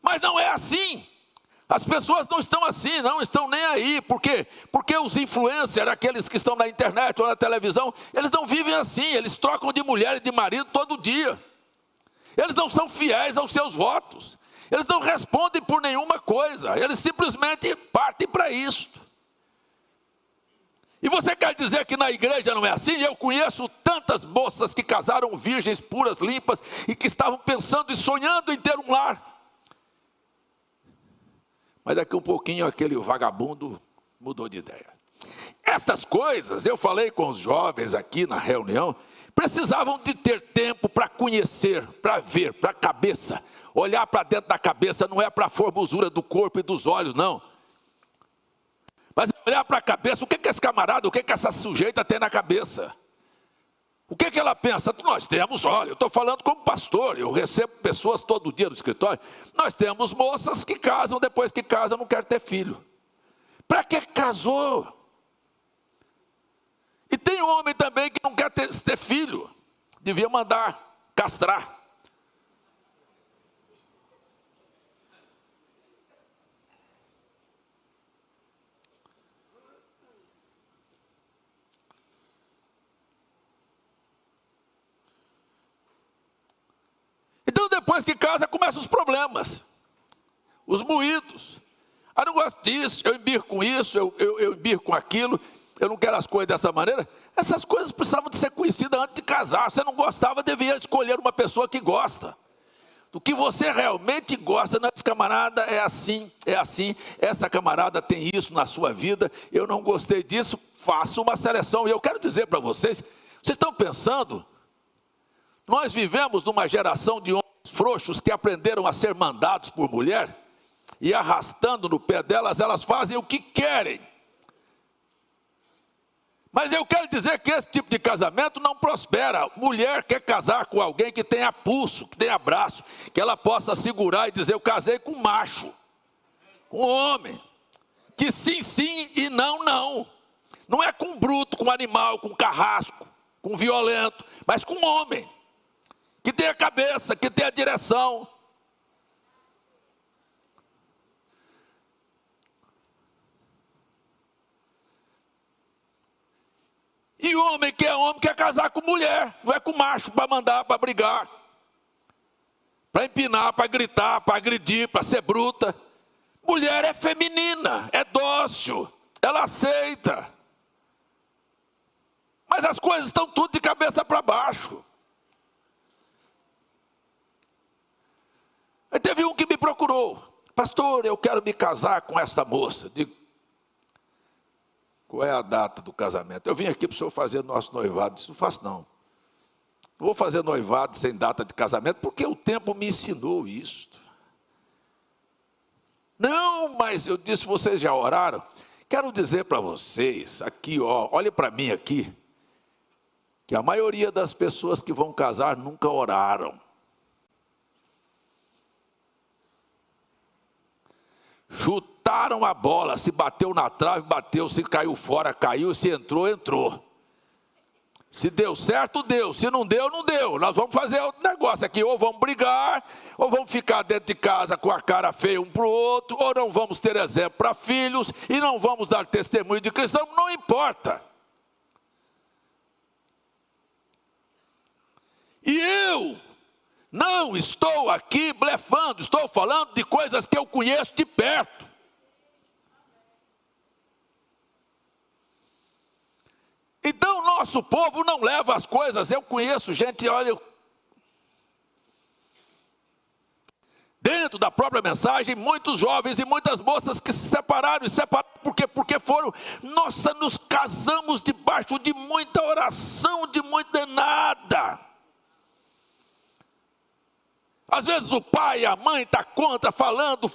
S1: Mas não é assim. As pessoas não estão assim, não estão nem aí. Por quê? Porque os influencers, aqueles que estão na internet ou na televisão, eles não vivem assim, eles trocam de mulher e de marido todo dia. Eles não são fiéis aos seus votos. Eles não respondem por nenhuma coisa, eles simplesmente partem para isto. E você quer dizer que na igreja não é assim? Eu conheço tantas moças que casaram virgens, puras, limpas, e que estavam pensando e sonhando em ter um lar. Mas daqui um pouquinho aquele vagabundo mudou de ideia. Essas coisas, eu falei com os jovens aqui na reunião, precisavam de ter tempo para conhecer, para ver, para a cabeça. Olhar para dentro da cabeça não é para a formosura do corpo e dos olhos, não. Mas olhar para a cabeça, o que esse camarada, o que essa sujeita tem na cabeça? O que ela pensa? Nós temos, olha, eu estou falando como pastor, eu recebo pessoas todo dia no escritório, nós temos moças que casam, depois que casam não querem ter filho. Para que casou? E tem homem também que não quer ter filho, devia mandar castrar. Então depois que casa começam os problemas, os moídos. Eu não gosto disso, eu embirro com isso, eu embirro com aquilo, eu não quero as coisas dessa maneira. Essas coisas precisavam de ser conhecidas antes de casar. Se você não gostava, devia escolher uma pessoa que gosta. Do que você realmente gosta, não, esse camarada é assim, essa camarada tem isso na sua vida, eu não gostei disso, faça uma seleção. E eu quero dizer para vocês, vocês estão pensando, nós vivemos numa geração de homens frouxos que aprenderam a ser mandados por mulher, e arrastando no pé delas, elas fazem o que querem. Mas eu quero dizer que esse tipo de casamento não prospera. Mulher quer casar com alguém que tenha pulso, que tenha braço, que ela possa segurar e dizer: eu casei com um macho, com um homem, que sim, sim e não, não. Não é com um bruto, com um animal, com um carrasco, com um violento, mas com um homem, que tenha cabeça, que tenha direção. E homem que é homem quer casar com mulher, não é com macho para mandar, para brigar, para empinar, para gritar, para agredir, para ser bruta. Mulher é feminina, é dócil, ela aceita. Mas as coisas estão tudo de cabeça para baixo. Aí teve um que me procurou: pastor, eu quero me casar com esta moça. Eu digo: qual é a data do casamento? Eu vim aqui para o senhor fazer nosso noivado. Eu disse: não faço não. Não vou fazer noivado sem data de casamento, porque o tempo me ensinou isso. Não, mas eu disse: vocês já oraram? Quero dizer para vocês, aqui, ó, olhe para mim aqui, que a maioria das pessoas que vão casar nunca oraram. Chutaram a bola, se bateu na trave, bateu, se caiu fora, caiu, se entrou, entrou. Se deu certo, deu, se não deu, não deu. Nós vamos fazer outro negócio aqui, ou vamos brigar, ou vamos ficar dentro de casa com a cara feia um para o outro, ou não vamos ter exemplo para filhos, e não vamos dar testemunho de cristão, não importa. E eu não estou aqui blefando, estou falando de coisas que eu conheço de perto. Então, nosso povo não leva as coisas. Eu conheço gente, olha, dentro da própria mensagem, muitos jovens e muitas moças que se separaram. E separaram por quê? Porque foram, nossa, nos casamos debaixo de muita oração, de muita nada. Às vezes o pai e a mãe estão contra, falando,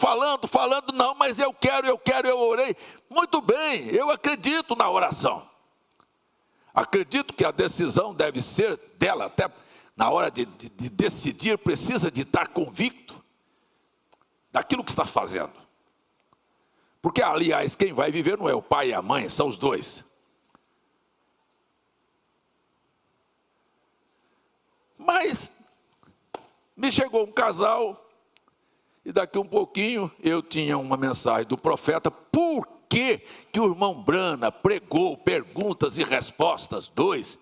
S1: não, mas eu quero, eu orei. Muito bem, eu acredito na oração. Acredito que a decisão deve ser dela, até na hora de decidir, precisa de estar convicto daquilo que está fazendo. Porque, aliás, quem vai viver não é o pai e a mãe, são os dois. Mas me chegou um casal, e daqui um pouquinho eu tinha uma mensagem do profeta, por que o irmão Brana pregou perguntas e respostas 2,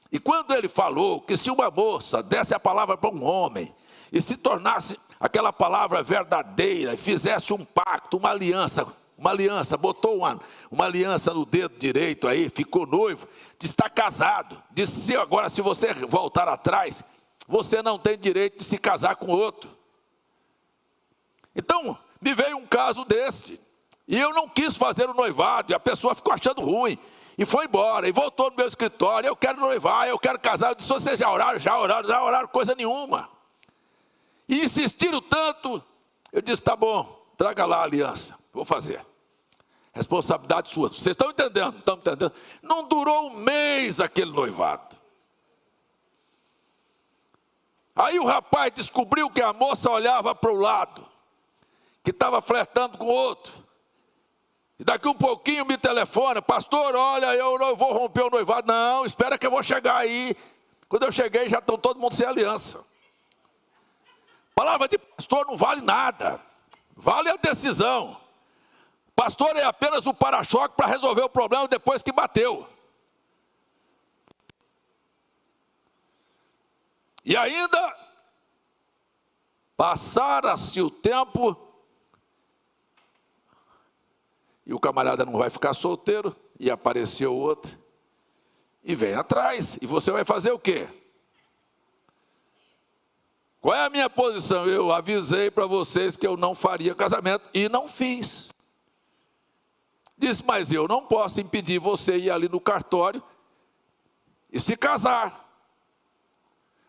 S1: e quando ele falou que se uma moça desse a palavra para um homem, e se tornasse aquela palavra verdadeira, e fizesse um pacto, uma aliança, botou uma aliança no dedo direito aí, ficou noivo, está casado, disse agora se você voltar atrás, você não tem direito de se casar com outro. Então, me veio um caso deste, e eu não quis fazer o noivado, e a pessoa ficou achando ruim, e foi embora, e voltou no meu escritório, eu quero noivar, eu quero casar. Eu disse, vocês já oraram, coisa nenhuma. E insistiram tanto, eu disse, tá bom, traga lá a aliança, vou fazer. Responsabilidade sua, vocês estão entendendo? Não estão entendendo? Não durou um mês aquele noivado. Aí o rapaz descobriu que a moça olhava para o lado, que estava flertando com outro. E daqui um pouquinho me telefona, pastor, olha, eu não vou romper o noivado. Não, espera que eu vou chegar aí. Quando eu cheguei, já estão todo mundo sem aliança. Palavra de pastor não vale nada, vale a decisão. Pastor é apenas o para-choque para resolver o problema depois que bateu. E ainda, passara-se o tempo, e o camarada não vai ficar solteiro, e apareceu outro, e vem atrás, e você vai fazer o quê? Qual é a minha posição? Eu avisei para vocês que eu não faria casamento, e não fiz. Disse, mas eu não posso impedir você ir ali no cartório e se casar.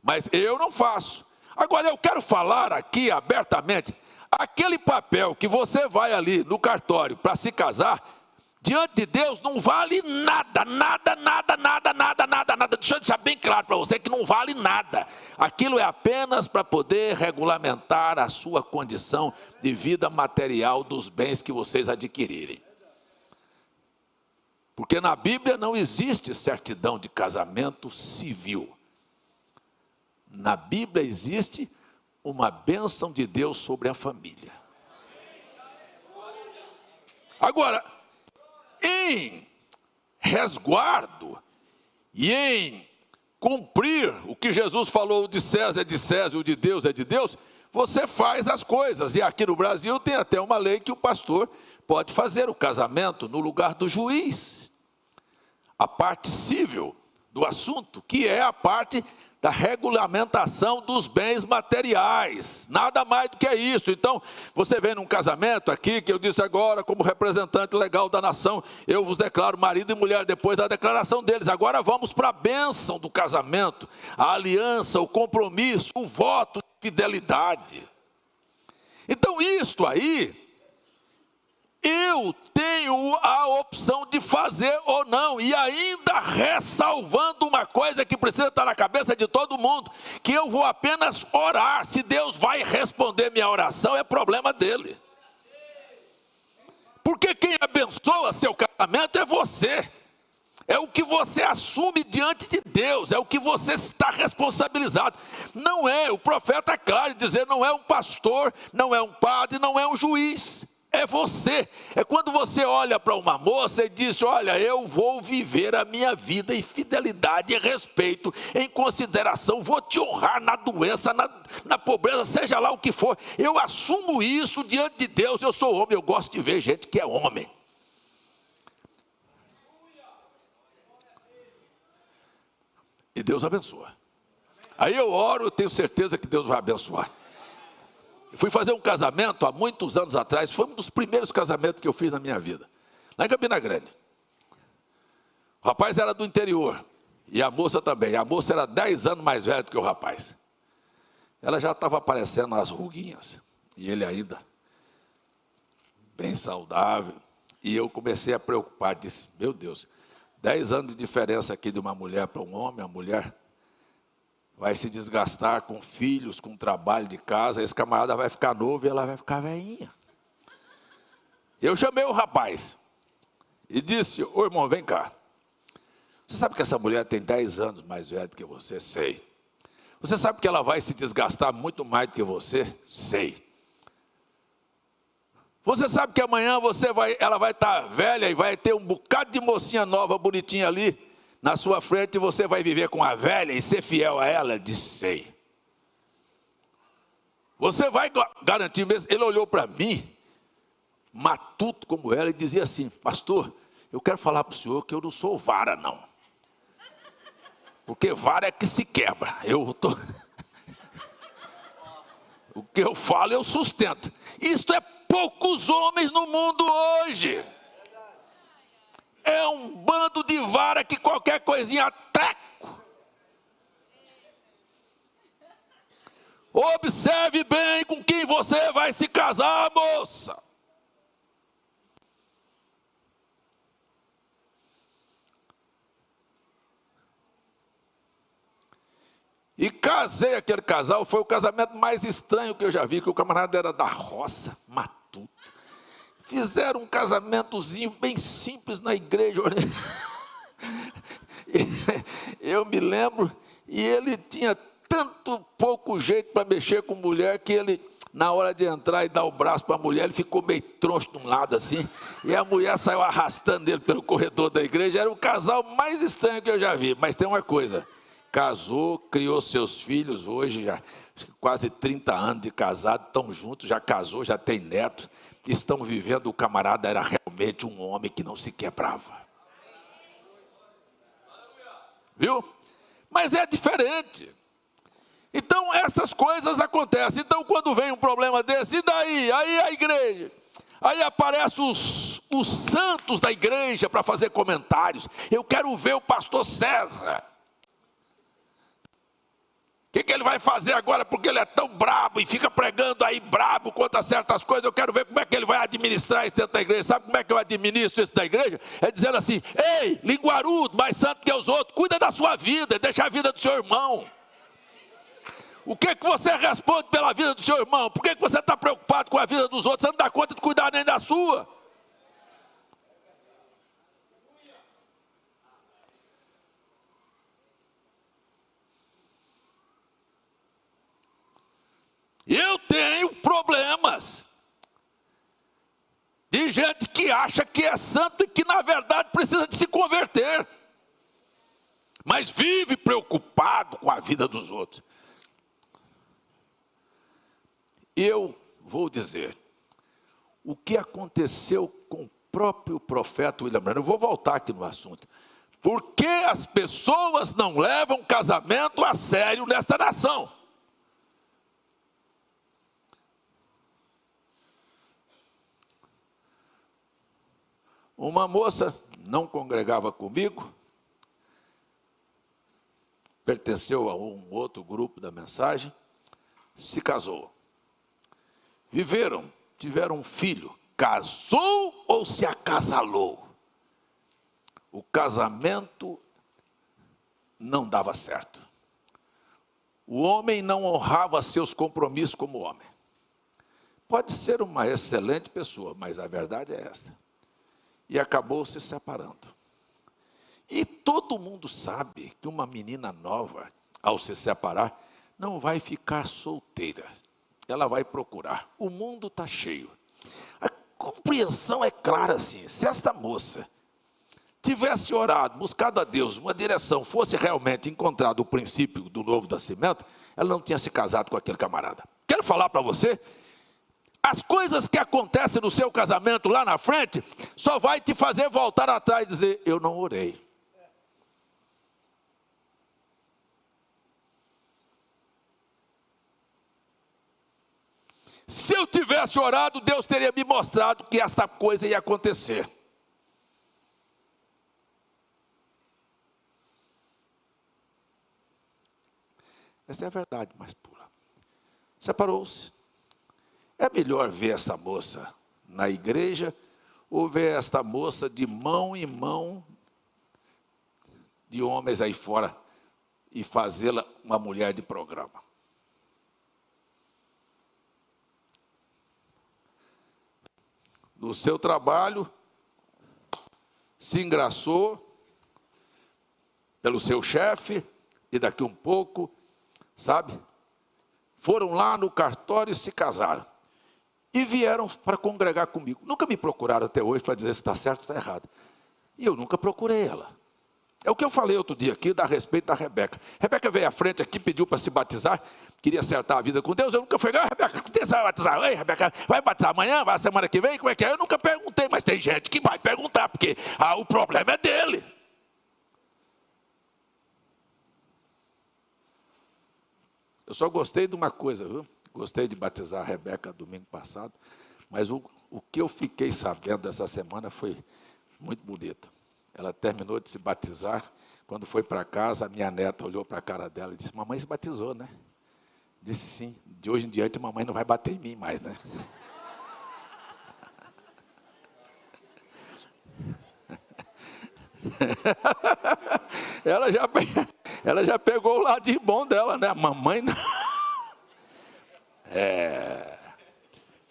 S1: Mas eu não faço. Agora eu quero falar aqui abertamente, aquele papel que você vai ali no cartório para se casar, diante de Deus não vale nada. Deixa eu deixar bem claro para você que não vale nada. Aquilo é apenas para poder regulamentar a sua condição de vida material dos bens que vocês adquirirem. Porque na Bíblia não existe certidão de casamento civil. Na Bíblia existe uma bênção de Deus sobre a família. Agora, em resguardo e em cumprir o que Jesus falou, o de César é de César, o de Deus é de Deus, você faz as coisas. E aqui no Brasil tem até uma lei que o pastor pode fazer o casamento no lugar do juiz. A parte civil do assunto, que é a parte da regulamentação dos bens materiais, nada mais do que isso. Então, você vem num casamento aqui, que eu disse agora, como representante legal da nação, eu vos declaro marido e mulher depois da declaração deles. Agora vamos para a bênção do casamento, a aliança, o compromisso, o voto de fidelidade. Então, isto aí eu tenho a opção de fazer ou não, e ainda ressalvando uma coisa que precisa estar na cabeça de todo mundo, que eu vou apenas orar. Se Deus vai responder minha oração, é problema dele. Porque quem abençoa seu casamento é você. É o que você assume diante de Deus, é o que você está responsabilizado. Não é, o profeta é claro em dizer, não é um pastor, não é um padre, não é um juiz. É você. É quando você olha para uma moça e diz, olha, eu vou viver a minha vida em fidelidade, em respeito, em consideração, vou te honrar na doença, na pobreza, seja lá o que for. Eu assumo isso diante de Deus, eu sou homem, eu gosto de ver gente que é homem. E Deus abençoa. Aí eu oro, eu tenho certeza que Deus vai abençoar. Eu fui fazer um casamento há muitos anos atrás, foi um dos primeiros casamentos que eu fiz na minha vida, lá em Campina Grande. O rapaz era do interior, e a moça também. A moça era 10 anos mais velha do que o rapaz. Ela já estava aparecendo as ruguinhas, e ele ainda, bem saudável. E eu comecei a preocupar, disse, meu Deus, 10 anos de diferença aqui de uma mulher para um homem, a mulher vai se desgastar com filhos, com trabalho de casa, esse camarada vai ficar novo e ela vai ficar velhinha. Eu chamei o rapaz e disse, ô irmão, vem cá. Você sabe que essa mulher tem 10 anos mais velha do que você? Sei. Você sabe que ela vai se desgastar muito mais do que você? Sei. Você sabe que amanhã ela vai estar velha e vai ter um bocado de mocinha nova, bonitinha ali, na sua frente, e você vai viver com a velha e ser fiel a ela? Ele disse, sei. Você vai garantir mesmo? Ele olhou para mim, matuto como ela, e dizia assim, pastor, eu quero falar para o senhor que eu não sou vara não. Porque vara é que se quebra. O que eu falo eu sustento. Isto é poucos homens no mundo hoje. É um bando de vara que qualquer coisinha treco. Observe bem com quem você vai se casar, moça. E casei aquele casal, foi o casamento mais estranho que eu já vi, que o camarada era da roça, matuto. Fizeram um casamentozinho bem simples na igreja. Eu me lembro, e ele tinha tanto pouco jeito para mexer com mulher, que ele, na hora de entrar e dar o braço para a mulher, ele ficou meio troncho de um lado assim, e a mulher saiu arrastando ele pelo corredor da igreja. Era o casal mais estranho que eu já vi. Mas tem uma coisa, casou, criou seus filhos, hoje já quase 30 anos de casado, estão juntos, já casou, já tem netos, estão vivendo. O camarada era realmente um homem que não se quebrava. Viu? Mas é diferente. Então essas coisas acontecem. Então quando vem um problema desse, e daí? Aí a igreja, aí aparecem os santos da igreja para fazer comentários. Eu quero ver o pastor César. O que ele vai fazer agora, porque ele é tão brabo e fica pregando aí brabo contra certas coisas? Eu quero ver como é que ele vai administrar isso dentro da igreja. Sabe como é que eu administro isso da igreja? É dizendo assim, ei, linguarudo, mais santo que os outros, cuida da sua vida, deixa a vida do seu irmão. O que você responde pela vida do seu irmão? Por que você está preocupado com a vida dos outros? Você não dá conta de cuidar nem da sua. Eu tenho problemas de gente que acha que é santo e que na verdade precisa de se converter, mas vive preocupado com a vida dos outros. Eu vou dizer o que aconteceu com o próprio profeta William Branham. Eu vou voltar aqui no assunto. Por que as pessoas não levam casamento a sério nesta nação? Uma moça não congregava comigo, pertenceu a um outro grupo da mensagem, se casou. Viveram, tiveram um filho, casou ou se acasalou. O casamento não dava certo. O homem não honrava seus compromissos como homem. Pode ser uma excelente pessoa, mas a verdade é esta. E acabou se separando. E todo mundo sabe que uma menina nova, ao se separar, não vai ficar solteira. Ela vai procurar. O mundo está cheio. A compreensão é clara assim. Se esta moça tivesse orado, buscado a Deus, uma direção, fosse realmente encontrado o princípio do novo nascimento, ela não tinha se casado com aquele camarada. Quero falar para você, as coisas que acontecem no seu casamento lá na frente, só vai te fazer voltar atrás e dizer, eu não orei. Se eu tivesse orado, Deus teria me mostrado que esta coisa ia acontecer. Essa é a verdade mais pura. Separou-se. É melhor ver essa moça na igreja ou ver esta moça de mão em mão de homens aí fora e fazê-la uma mulher de programa. No seu trabalho, se engraçou pelo seu chefe e daqui um pouco, sabe? Foram lá no cartório e se casaram. E vieram para congregar comigo. Nunca me procuraram até hoje para dizer se está certo ou está errado. E eu nunca procurei ela. É o que eu falei outro dia aqui, a respeito da Rebeca. Rebeca veio à frente aqui, pediu para se batizar, queria acertar a vida com Deus. Eu nunca falei, Rebeca, você vai batizar? Ei, Rebeca, vai batizar amanhã? Vai semana que vem? Como é que é? Eu nunca perguntei, mas tem gente que vai perguntar, porque o problema é dele. Eu só gostei de uma coisa, viu? Gostei de batizar a Rebeca domingo passado, mas o que eu fiquei sabendo essa semana foi muito bonito. Ela terminou de se batizar, quando foi para casa, a minha neta olhou para a cara dela e disse, mamãe se batizou, né? Disse sim, de hoje em diante a mamãe não vai bater em mim mais, né? Ela já pegou o lado bom dela, né? A mamãe não.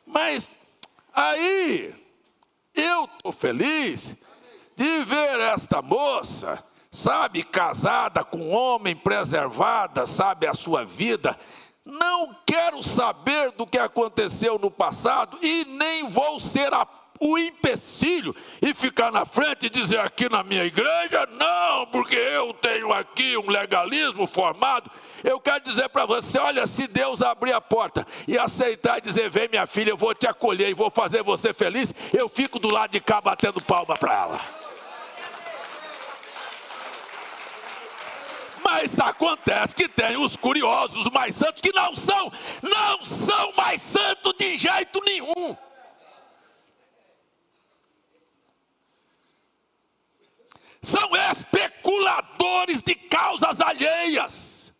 S1: Mas aí eu estou feliz de ver esta moça, sabe, casada com um homem, preservada, sabe, a sua vida. Não quero saber do que aconteceu no passado e nem vou ser o empecilho e ficar na frente e dizer aqui na minha igreja, não, porque eu tenho aqui um legalismo formado. Eu quero dizer para você, olha, se Deus abrir a porta e aceitar e dizer, vem minha filha, eu vou te acolher e vou fazer você feliz, eu fico do lado de cá batendo palma para ela. Mas acontece que tem os curiosos mais santos que não são mais santos de jeito nenhum. São especuladores de causas alheias.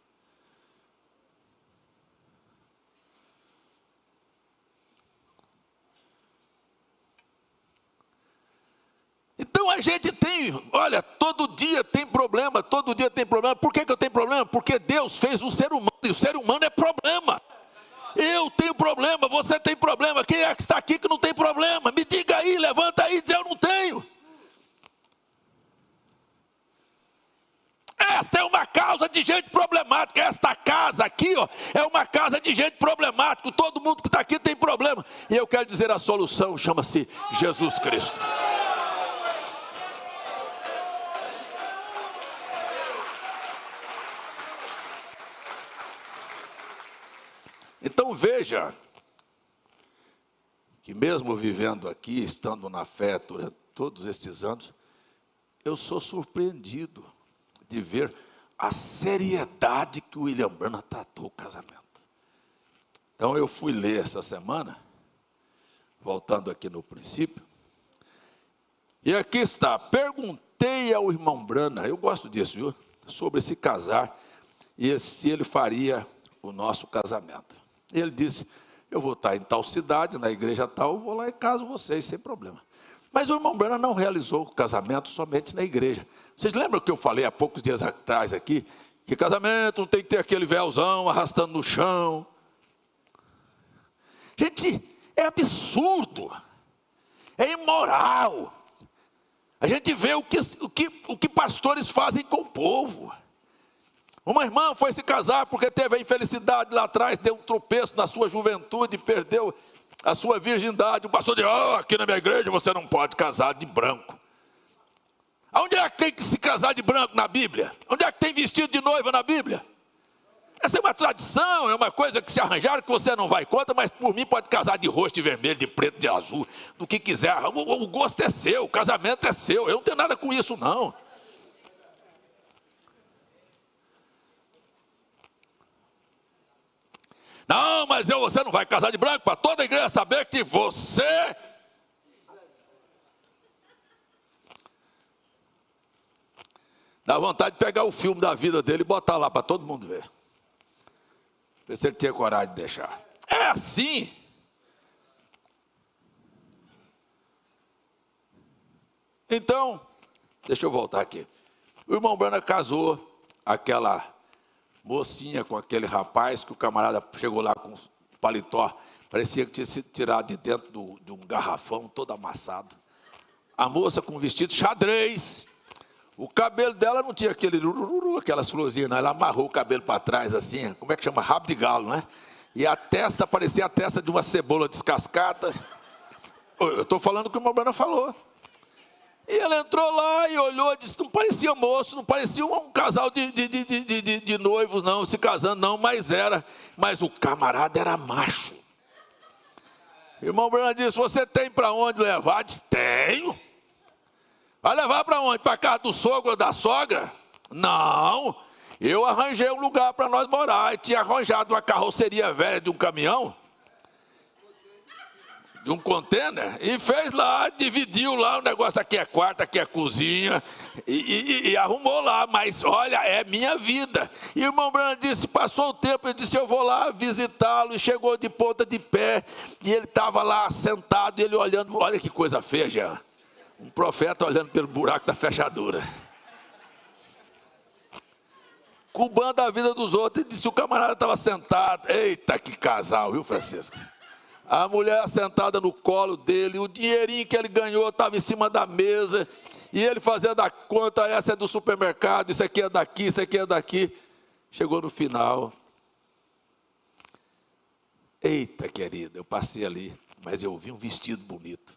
S1: Então a gente tem, olha, todo dia tem problema, todo dia tem problema. Por que eu tenho problema? Porque Deus fez o ser humano, e o ser humano é problema. Eu tenho problema, você tem problema. Quem é que está aqui que não tem problema? Me diga aí, levanta aí e diz, eu não tenho. Esta é uma causa de gente problemática. Esta casa aqui, ó, é uma casa de gente problemática. Todo mundo que está aqui tem problema. E eu quero dizer, a solução chama-se Jesus Cristo. Então veja, que mesmo vivendo aqui, estando na fé durante todos estes anos, eu sou surpreendido de ver a seriedade que o William Branham tratou o casamento. Então eu fui ler essa semana, voltando aqui no princípio, e aqui está, perguntei ao irmão Branham, eu gosto disso, viu? Sobre se casar, e se ele faria o nosso casamento. Ele disse, eu vou estar em tal cidade, na igreja tal, eu vou lá e caso vocês, sem problema. Mas o irmão Branham não realizou o casamento somente na igreja. Vocês lembram que eu falei há poucos dias atrás aqui, que casamento não tem que ter aquele véuzão arrastando no chão. Gente, é absurdo, é imoral. A gente vê o que pastores fazem com o povo. Uma irmã foi se casar porque teve a infelicidade lá atrás, deu um tropeço na sua juventude, perdeu a sua virgindade. O pastor disse, aqui na minha igreja você não pode casar de branco. Onde é que tem que se casar de branco na Bíblia? Onde é que tem vestido de noiva na Bíblia? Essa é uma tradição, é uma coisa que se arranjaram que você não vai contra, mas por mim pode casar de roxo, de vermelho, de preto, de azul, do que quiser. O gosto é seu, o casamento é seu, eu não tenho nada com isso não. Não, mas você não vai casar de branco para toda a igreja saber que você... Dá vontade de pegar o filme da vida dele e botar lá para todo mundo ver. Ver se ele tinha coragem de deixar. É assim. Então, deixa eu voltar aqui. O irmão Branham casou aquela mocinha com aquele rapaz que o camarada chegou lá com um paletó. Parecia que tinha sido tirado de dentro de um garrafão todo amassado. A moça com vestido xadrez. O cabelo dela não tinha aquelas florzinhas, não. Ela amarrou o cabelo para trás assim, como é que chama? Rabo de galo, né? E a testa parecia a testa de uma cebola descascada. Eu estou falando o que o irmão Branham falou. E ela entrou lá e olhou e disse, não parecia moço, não parecia um casal de noivos não, se casando não, mas era. Mas o camarada era macho. O irmão Branham disse, você tem para onde levar? Disse, tenho. Vai levar para onde? Para casa do sogro ou da sogra? Não, eu arranjei um lugar para nós morar. E tinha arranjado uma carroceria velha de um caminhão, de um container, e fez lá, dividiu lá, o negócio aqui é quarto, aqui é cozinha, e arrumou lá, mas olha, é minha vida. E o irmão Branham disse, passou o tempo, ele disse, eu vou lá visitá-lo, e chegou de ponta de pé, e ele estava lá sentado, e ele olhando, olha que coisa feia, Jean. Um profeta olhando pelo buraco da fechadura. Cubando a vida dos outros. Ele disse, o camarada estava sentado. Eita, que casal, viu, Francisco? A mulher sentada no colo dele. O dinheirinho que ele ganhou estava em cima da mesa. E ele fazendo a conta, essa é do supermercado, isso aqui é daqui, isso aqui é daqui. Chegou no final. Eita, querida, eu passei ali, mas eu vi um vestido bonito.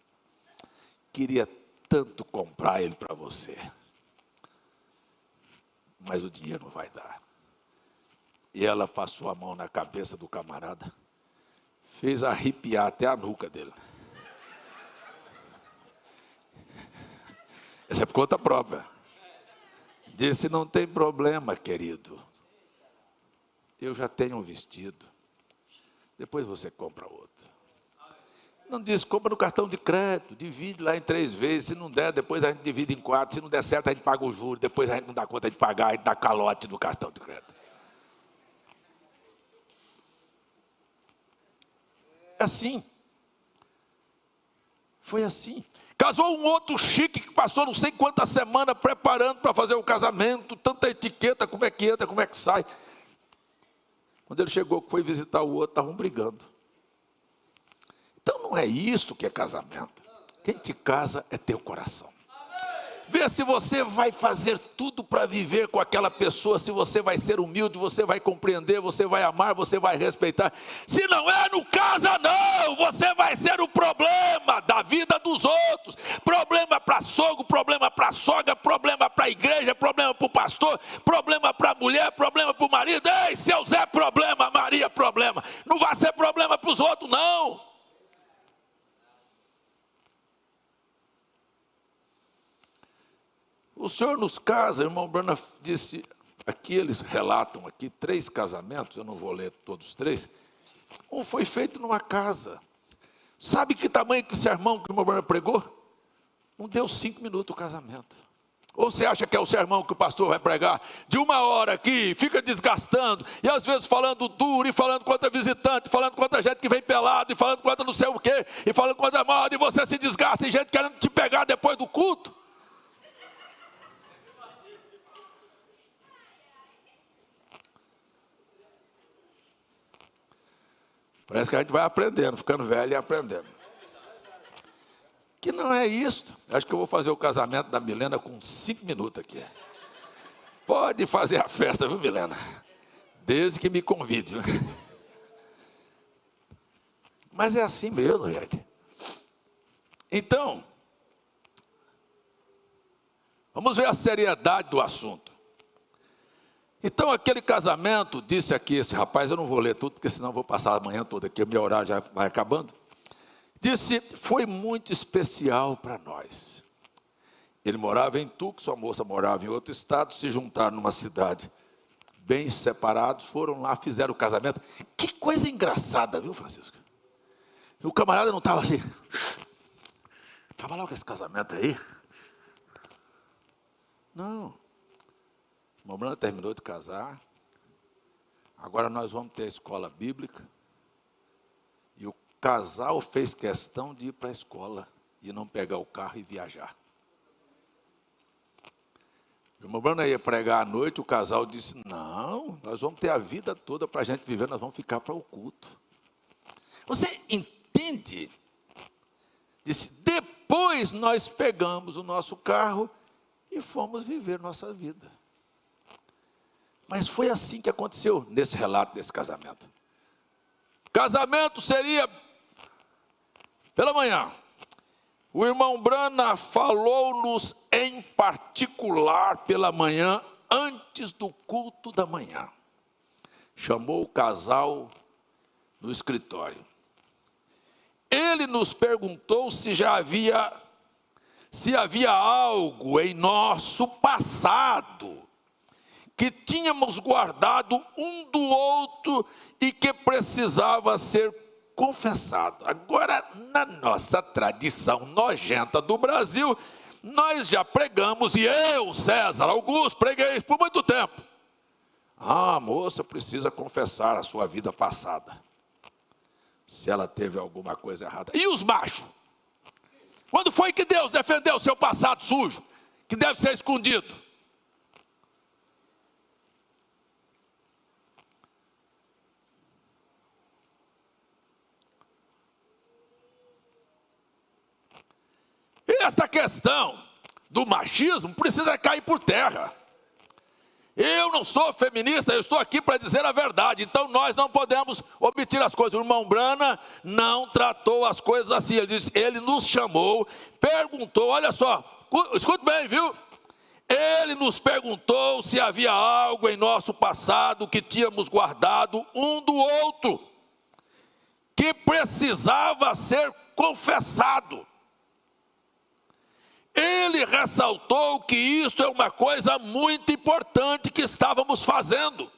S1: Queria tanto comprar ele para você, mas o dinheiro não vai dar. E ela passou a mão na cabeça do camarada, fez arrepiar até a nuca dele. Essa é por conta própria. Disse, não tem problema, querido, eu já tenho um vestido, depois você compra outro. Não disse, compra no cartão de crédito, divide lá em 3 vezes, se não der, depois a gente divide em 4, se não der certo a gente paga o juro, depois a gente não dá conta de pagar, a gente dá calote no cartão de crédito. É assim. Foi assim. Casou um outro chique que passou não sei quantas semanas preparando para fazer o casamento, tanta etiqueta, como é que entra, como é que sai. Quando ele chegou, que foi visitar o outro, estavam brigando. Então não é isso que é casamento. Quem te casa é teu coração. Vê se você vai fazer tudo para viver com aquela pessoa, se você vai ser humilde, você vai compreender, você vai amar, você vai respeitar. Se não é, não casa não, você vai ser o problema da vida dos outros. Problema para sogro, problema para sogra, problema para a igreja, problema para o pastor, problema para a mulher, problema para o marido. Ei, seu Zé problema, Maria problema. Não vai ser problema para os outros não. O Senhor nos casa, o irmão Branham disse, aqui eles relatam aqui 3 casamentos, eu não vou ler todos 3. Um foi feito numa casa. Sabe que tamanho que o sermão que o irmão Branham pregou? Não deu 5 minutos o casamento. Ou você acha que é o sermão que o pastor vai pregar de 1 hora aqui, fica desgastando, e às vezes falando duro, e falando quanto visitante, falando quanta gente que vem pelado, e falando coisa não sei o quê, e falando coisa mal, e você se desgasta, e gente querendo te pegar depois do culto. Parece que a gente vai aprendendo, ficando velho e aprendendo. Que não é isso. Acho que eu vou fazer o casamento da Milena com 5 minutos aqui. Pode fazer a festa, viu, Milena? Desde que me convide. Mas é assim mesmo, gente. Então, vamos ver a seriedade do assunto. Então, aquele casamento, disse aqui esse rapaz, eu não vou ler tudo, porque senão eu vou passar a manhã toda aqui, o meu horário já vai acabando. Disse, foi muito especial para nós. Ele morava em Tucson, a moça morava em outro estado, se juntaram numa cidade bem separados, foram lá, fizeram o casamento. Que coisa engraçada, viu, Francisco? E o camarada não estava assim, estava logo esse casamento aí. Não. A Bruna terminou de casar, agora nós vamos ter a escola bíblica, e o casal fez questão de ir para a escola, de não pegar o carro e viajar. O irmão Bruna ia pregar à noite, o casal disse, não, nós vamos ter a vida toda para a gente viver, nós vamos ficar para o culto. Você entende? Disse, depois nós pegamos o nosso carro e fomos viver nossa vida. Mas foi assim que aconteceu nesse relato desse casamento. Casamento seria pela manhã. O irmão Brana falou-nos em particular pela manhã, antes do culto da manhã. Chamou o casal no escritório. Ele nos perguntou se havia algo em nosso passado que tínhamos guardado um do outro e que precisava ser confessado. Agora, na nossa tradição nojenta do Brasil, nós já pregamos, e eu, César Augusto, preguei isso por muito tempo. A moça precisa confessar a sua vida passada, se ela teve alguma coisa errada. E os machos? Quando foi que Deus defendeu o seu passado sujo, que deve ser escondido? E essa questão do machismo precisa cair por terra. Eu não sou feminista, eu estou aqui para dizer a verdade. Então nós não podemos omitir as coisas. O irmão Brana não tratou as coisas assim. Ele disse, ele nos chamou, perguntou, olha só, escute bem, viu? Ele nos perguntou se havia algo em nosso passado que tínhamos guardado um do outro, que precisava ser confessado. Ele ressaltou que isto é uma coisa muito importante que estávamos fazendo,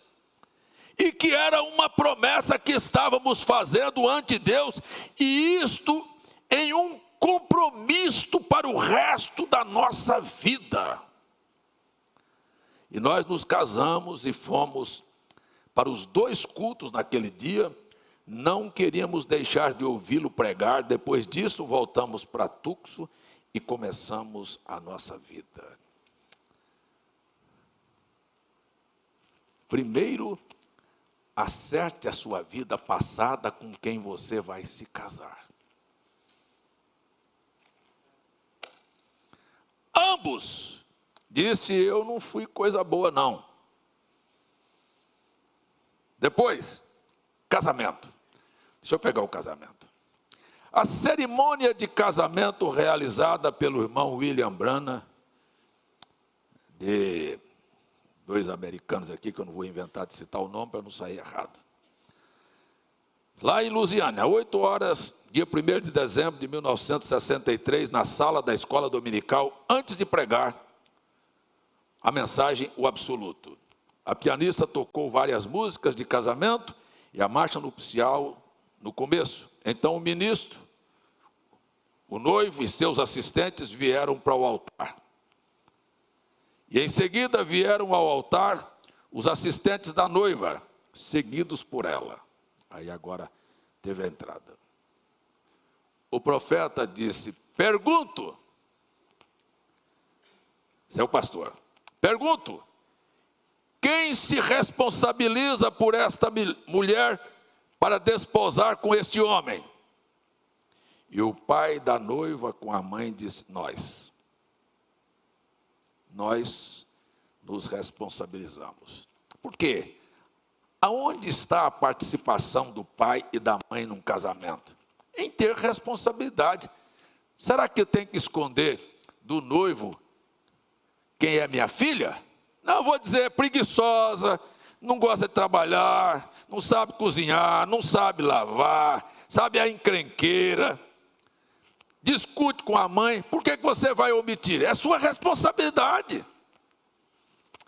S1: e que era uma promessa que estávamos fazendo ante Deus, e isto em um compromisso para o resto da nossa vida. E nós nos casamos e fomos para os 2 cultos naquele dia, não queríamos deixar de ouvi-lo pregar. Depois disso voltamos para Tucson e começamos a nossa vida. Primeiro, acerte a sua vida passada com quem você vai se casar. Ambos, disse, eu não fui coisa boa não. Depois, casamento. Deixa eu pegar o casamento. A cerimônia de casamento realizada pelo irmão William Brana, de 2 americanos aqui, que eu não vou inventar de citar o nome para não sair errado. Lá em Lusiânia, 8 horas, dia 1º de dezembro de 1963, na sala da escola dominical, antes de pregar a mensagem, o absoluto. A pianista tocou várias músicas de casamento e a marcha nupcial no começo. Então o ministro, o noivo e seus assistentes vieram para o altar. E em seguida vieram ao altar os assistentes da noiva, seguidos por ela. Aí agora teve a entrada. o profeta disse: pergunto, seu pastor, pergunto, quem se responsabiliza por esta mulher para desposar com este homem? E o pai da noiva com a mãe disse: nós nos responsabilizamos. Por quê? Aonde está a participação do pai e da mãe num casamento? Em ter responsabilidade. Será que eu tenho que esconder do noivo quem é minha filha? Não, vou dizer, é preguiçosa, não gosta de trabalhar, não sabe cozinhar, não sabe lavar, sabe a encrenqueira, discute com a mãe. Por que você vai omitir? É sua responsabilidade.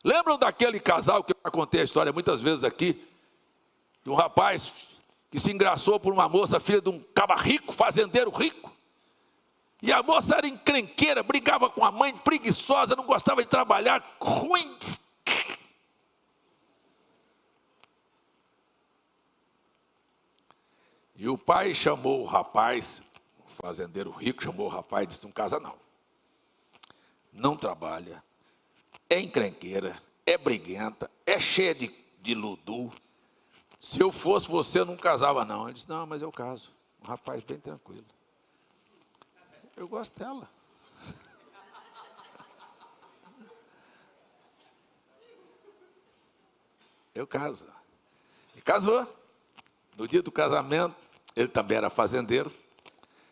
S1: Lembram daquele casal que eu já contei a história muitas vezes aqui? De um rapaz que se engraçou por uma moça, filha de um cabra rico, fazendeiro rico. E a moça era encrenqueira, brigava com a mãe, preguiçosa, não gostava de trabalhar, ruim. E o pai chamou o rapaz, o fazendeiro rico chamou o rapaz e disse: não casa não. Não trabalha. É encrenqueira, é briguenta, é cheia de ludu. Se eu fosse você, eu não casava não. Ele disse: não, mas eu caso. Um rapaz bem tranquilo. Eu gosto dela. Eu caso. E casou. No dia do casamento, ele também era fazendeiro.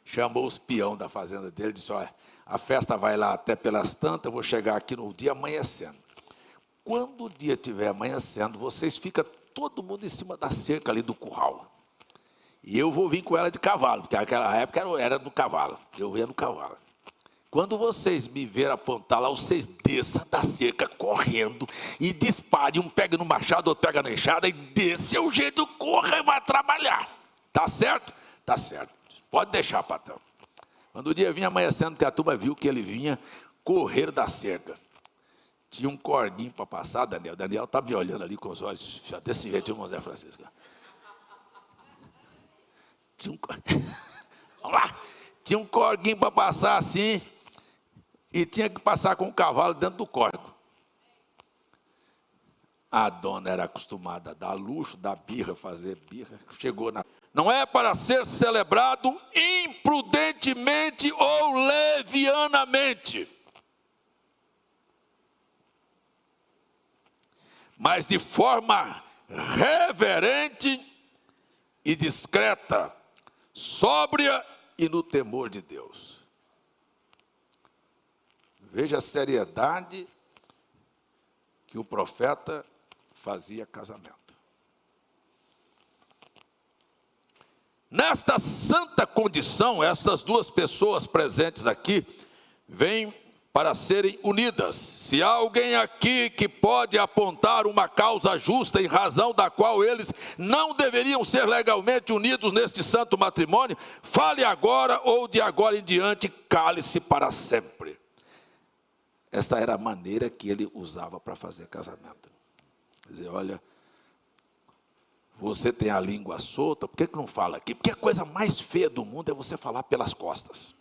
S1: Chamou os peão da fazenda dele e disse: olha, a festa vai lá até pelas tantas, eu vou chegar aqui no dia amanhecendo. Quando o dia estiver amanhecendo, vocês ficam todo mundo em cima da cerca ali do curral. E eu vou vir com ela de cavalo, porque naquela época era do cavalo. Eu ia no cavalo. Quando vocês me verem apontar lá, vocês desçam da cerca correndo e disparem. Um pega no machado, outro pega na enxada e desce. É o jeito, corra e vai trabalhar. Tá certo? Tá certo. Pode deixar, patrão. Quando o dia vinha amanhecendo, que a turma viu que ele vinha correr da cerca. Tinha um corguinho para passar, Daniel. Daniel está me olhando ali com os olhos desse jeito, irmão Zé Francisco. Vamos lá. Tinha um corguinho para passar assim, e tinha que passar com o cavalo dentro do corgo. A dona era acostumada a dar luxo, dar birra, fazer birra. Chegou na... Não é para ser celebrado imprudentemente ou levianamente, mas de forma reverente e discreta, sóbria e no temor de Deus. Veja a seriedade que o profeta fazia casamento. Nesta santa condição, essas duas pessoas presentes aqui vêm para serem unidas. Se há alguém aqui que pode apontar uma causa justa em razão da qual eles não deveriam ser legalmente unidos neste santo matrimônio, fale agora ou de agora em diante, cale-se para sempre. Esta era a maneira que ele usava para fazer casamento. Quer dizer, olha, você tem a língua solta, por que não fala aqui? Porque a coisa mais feia do mundo é você falar pelas costas.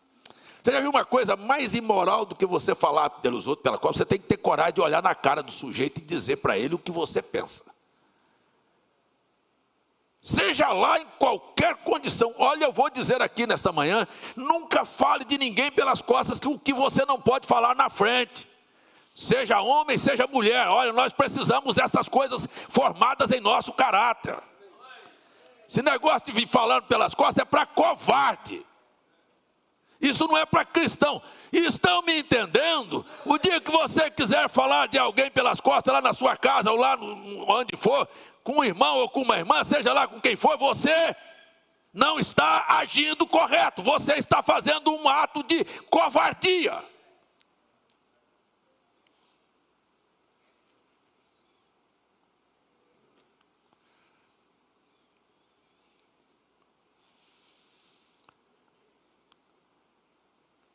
S1: Você já viu uma coisa mais imoral do que você falar pelos outros, pela qual você tem que ter coragem de olhar na cara do sujeito e dizer para ele o que você pensa. Seja lá em qualquer condição. Olha, eu vou dizer aqui nesta manhã, nunca fale de ninguém pelas costas o que você não pode falar na frente. Seja homem, seja mulher. Olha, nós precisamos dessas coisas formadas em nosso caráter. Esse negócio de vir falando pelas costas é para covarde. Isso não é para cristão. Estão me entendendo? O dia que você quiser falar de alguém pelas costas, lá na sua casa, ou lá onde for, com um irmão ou com uma irmã, seja lá com quem for, você não está agindo correto. Você está fazendo um ato de covardia.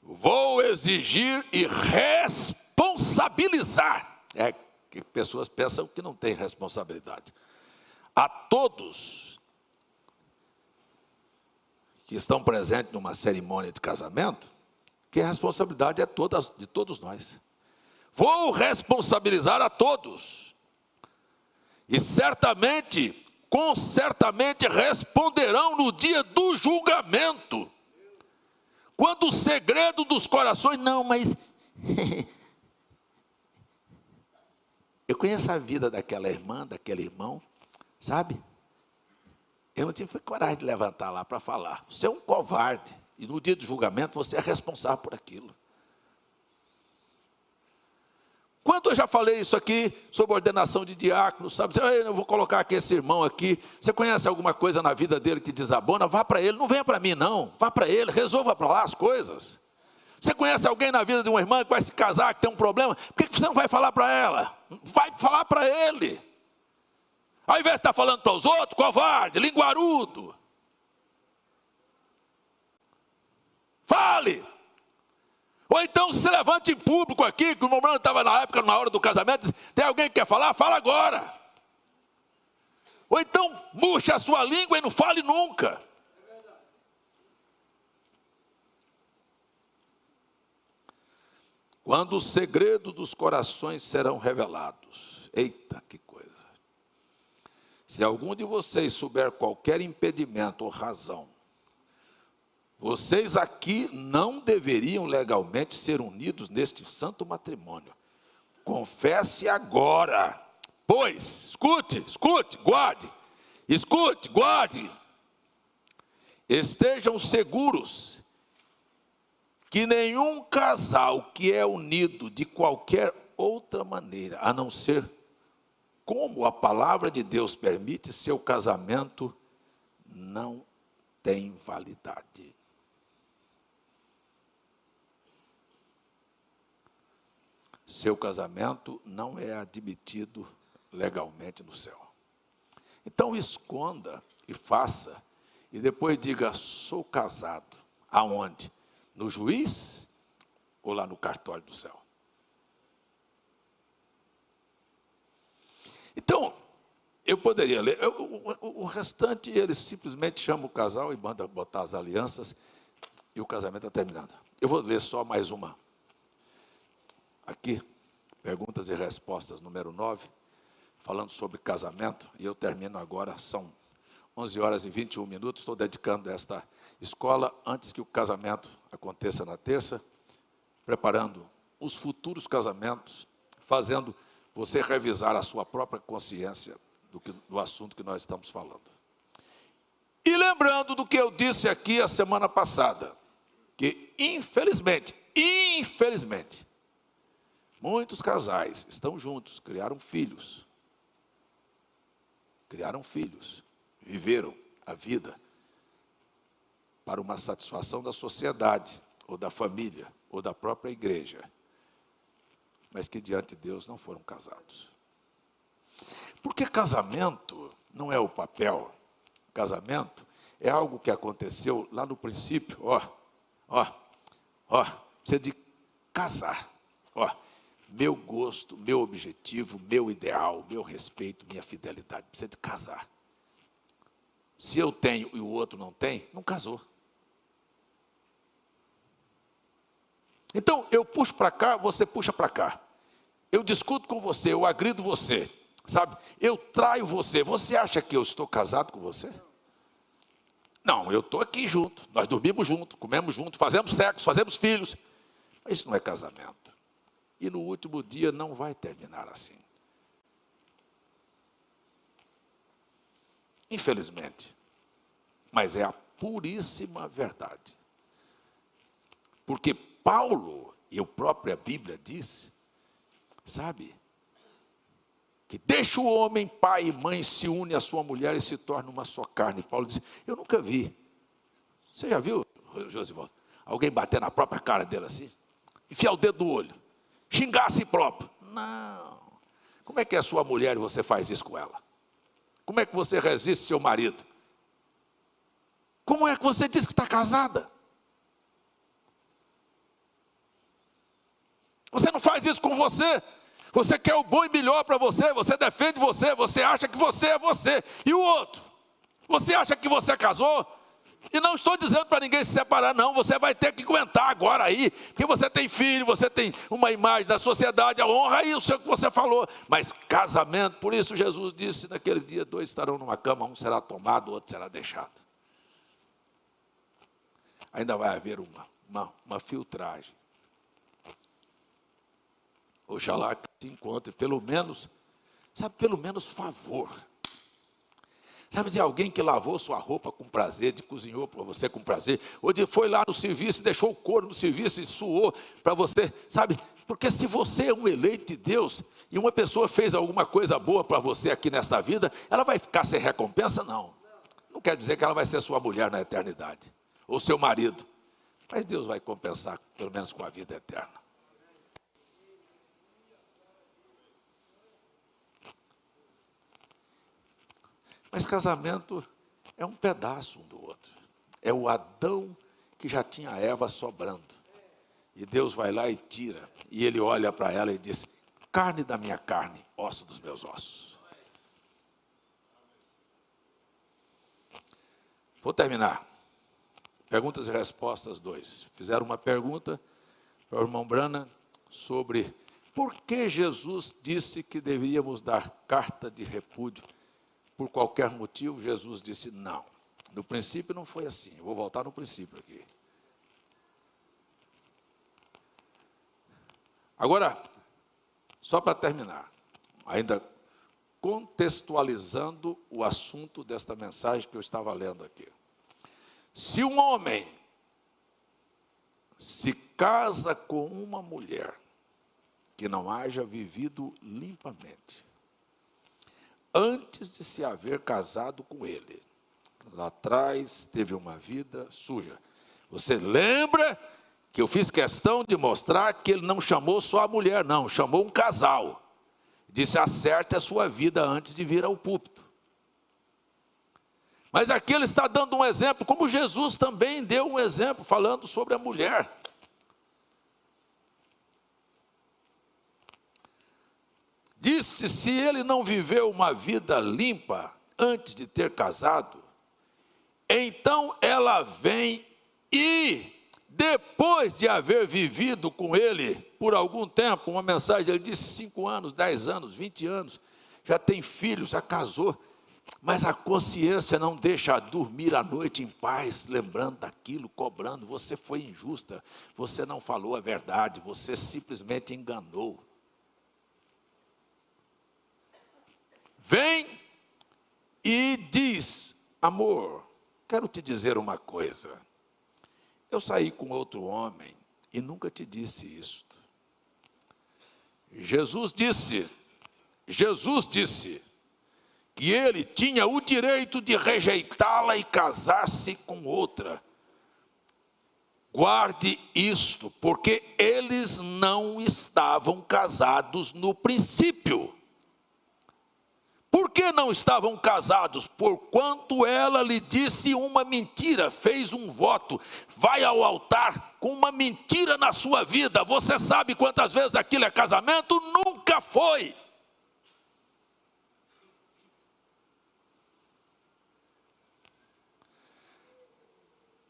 S1: Vou exigir e responsabilizar. É que pessoas pensam que não tem responsabilidade. A todos que estão presentes numa cerimônia de casamento, que a responsabilidade é de todos nós. Vou responsabilizar a todos. E certamente responderão no dia do julgamento. Quando o segredo dos corações, não, mas eu conheço a vida daquela irmã, daquele irmão, sabe? Eu não tive coragem de levantar lá para falar. Você é um covarde. E no dia do julgamento você é responsável por aquilo. Quando eu já falei isso aqui sobre ordenação de diácono, sabe? Eu vou colocar aqui esse irmão aqui. Você conhece alguma coisa na vida dele que desabona? Vá para ele, não venha para mim não. Vá para ele, resolva para lá as coisas. Você conhece alguém na vida de uma irmã que vai se casar, que tem um problema? Por que você não vai falar para ela? Vai falar para ele. Ao invés de estar falando para os outros, covarde, linguarudo. Fale. Ou então se levante em público aqui, que o irmão estava na época, na hora do casamento, disse, tem alguém que quer falar? Fala agora. Ou então murche a sua língua e não fale nunca. Quando os segredos dos corações serão revelados. Eita, que coisa. Se algum de vocês souber qualquer impedimento ou razão, vocês aqui não deveriam legalmente ser unidos neste santo matrimônio. Confesse agora. Pois, escute, guarde. Escute, guarde. Estejam seguros que nenhum casal que é unido de qualquer outra maneira, a não ser como a palavra de Deus permite, seu casamento não tem validade. Seu casamento não é admitido legalmente no céu. Então esconda e faça, e depois diga, sou casado. Aonde? No juiz ou lá no cartório do céu? Então, eu poderia ler, o restante, eles simplesmente chamam o casal e mandam botar as alianças, e o casamento é terminado. Eu vou ler só mais uma. Aqui, perguntas e respostas, número 9, falando sobre casamento, e eu termino agora, são 11 horas e 21 minutos, estou dedicando esta escola antes que o casamento aconteça na terça, preparando os futuros casamentos, fazendo você revisar a sua própria consciência do assunto que nós estamos falando. E lembrando do que eu disse aqui a semana passada, que infelizmente, muitos casais estão juntos, criaram filhos, viveram a vida para uma satisfação da sociedade, ou da família, ou da própria igreja, mas que diante de Deus não foram casados. Porque casamento não é o papel, casamento é algo que aconteceu lá no princípio, precisa de casar, meu gosto, meu objetivo, meu ideal, meu respeito, minha fidelidade, precisa de casar. Se eu tenho e o outro não tem, não casou. Então, eu puxo para cá, você puxa para cá. Eu discuto com você, eu agrido você, sabe? Eu traio você. Você acha que eu estou casado com você? Não, eu estou aqui junto. Nós dormimos juntos, comemos juntos, fazemos sexo, fazemos filhos. Mas isso não é casamento. E no último dia não vai terminar assim. Infelizmente. Mas é a puríssima verdade. Porque Paulo, e a própria Bíblia diz, sabe, que deixa o homem, pai e mãe, se une à sua mulher e se torna uma só carne. Paulo diz, eu nunca vi. Você já viu, Josivaldo, alguém bater na própria cara dele assim? Enfiar o dedo no olho, xingar a si próprio? Não. Como é que é a sua mulher e você faz isso com ela? Como é que você resiste seu marido? Como é que você diz que está casada? Você não faz isso com você. Você quer o bom e melhor para você, você defende você, você acha que você é você. E o outro? Você acha que você casou? E não estou dizendo para ninguém se separar, não. Você vai ter que aguentar agora aí, porque você tem filho, você tem uma imagem da sociedade, a honra, isso é o que você falou. Mas casamento, por isso Jesus disse, naquele dia, 2 estarão numa cama, um será tomado, o outro será deixado. Ainda vai haver uma filtragem. Oxalá que se encontre, pelo menos, sabe, pelo menos favor. Sabe, de alguém que lavou sua roupa com prazer, de cozinhou para você com prazer, ou de foi lá no serviço e deixou o couro no serviço e suou para você, sabe? Porque se você é um eleito de Deus e uma pessoa fez alguma coisa boa para você aqui nesta vida, ela vai ficar sem recompensa? Não. Não quer dizer que ela vai ser sua mulher na eternidade, ou seu marido. Mas Deus vai compensar, pelo menos com a vida eterna. Mas casamento é um pedaço um do outro. É o Adão que já tinha a Eva sobrando. E Deus vai lá e tira. E ele olha para ela e diz, carne da minha carne, osso dos meus ossos. Vou terminar. Perguntas e respostas 2. Fizeram uma pergunta para o irmão Brana sobre por que Jesus disse que deveríamos dar carta de repúdio. Por qualquer motivo, Jesus disse não. No princípio não foi assim. Eu vou voltar no princípio aqui. Agora, só para terminar, ainda contextualizando o assunto desta mensagem que eu estava lendo aqui. Se um homem se casa com uma mulher que não haja vivido limpamente, antes de se haver casado com ele, lá atrás teve uma vida suja. Você lembra que eu fiz questão de mostrar que ele não chamou só a mulher, não, chamou um casal. Disse, acerte a sua vida antes de vir ao púlpito. Mas aqui ele está dando um exemplo, como Jesus também deu um exemplo, falando sobre a mulher. Disse, se ele não viveu uma vida limpa antes de ter casado, então ela vem e, depois de haver vivido com ele por algum tempo, uma mensagem, ele disse 5 anos, 10 anos, 20 anos, já tem filhos, já casou, mas a consciência não deixa dormir à noite em paz, lembrando daquilo, cobrando, você foi injusta, você não falou a verdade, você simplesmente enganou. Vem e diz, amor, quero te dizer uma coisa. Eu saí com outro homem e nunca te disse isto. Jesus disse que ele tinha o direito de rejeitá-la e casar-se com outra. Guarde isto, porque eles não estavam casados no princípio. Por que não estavam casados? Porquanto ela lhe disse uma mentira, fez um voto, vai ao altar com uma mentira na sua vida. Você sabe quantas vezes aquilo é casamento? Nunca foi.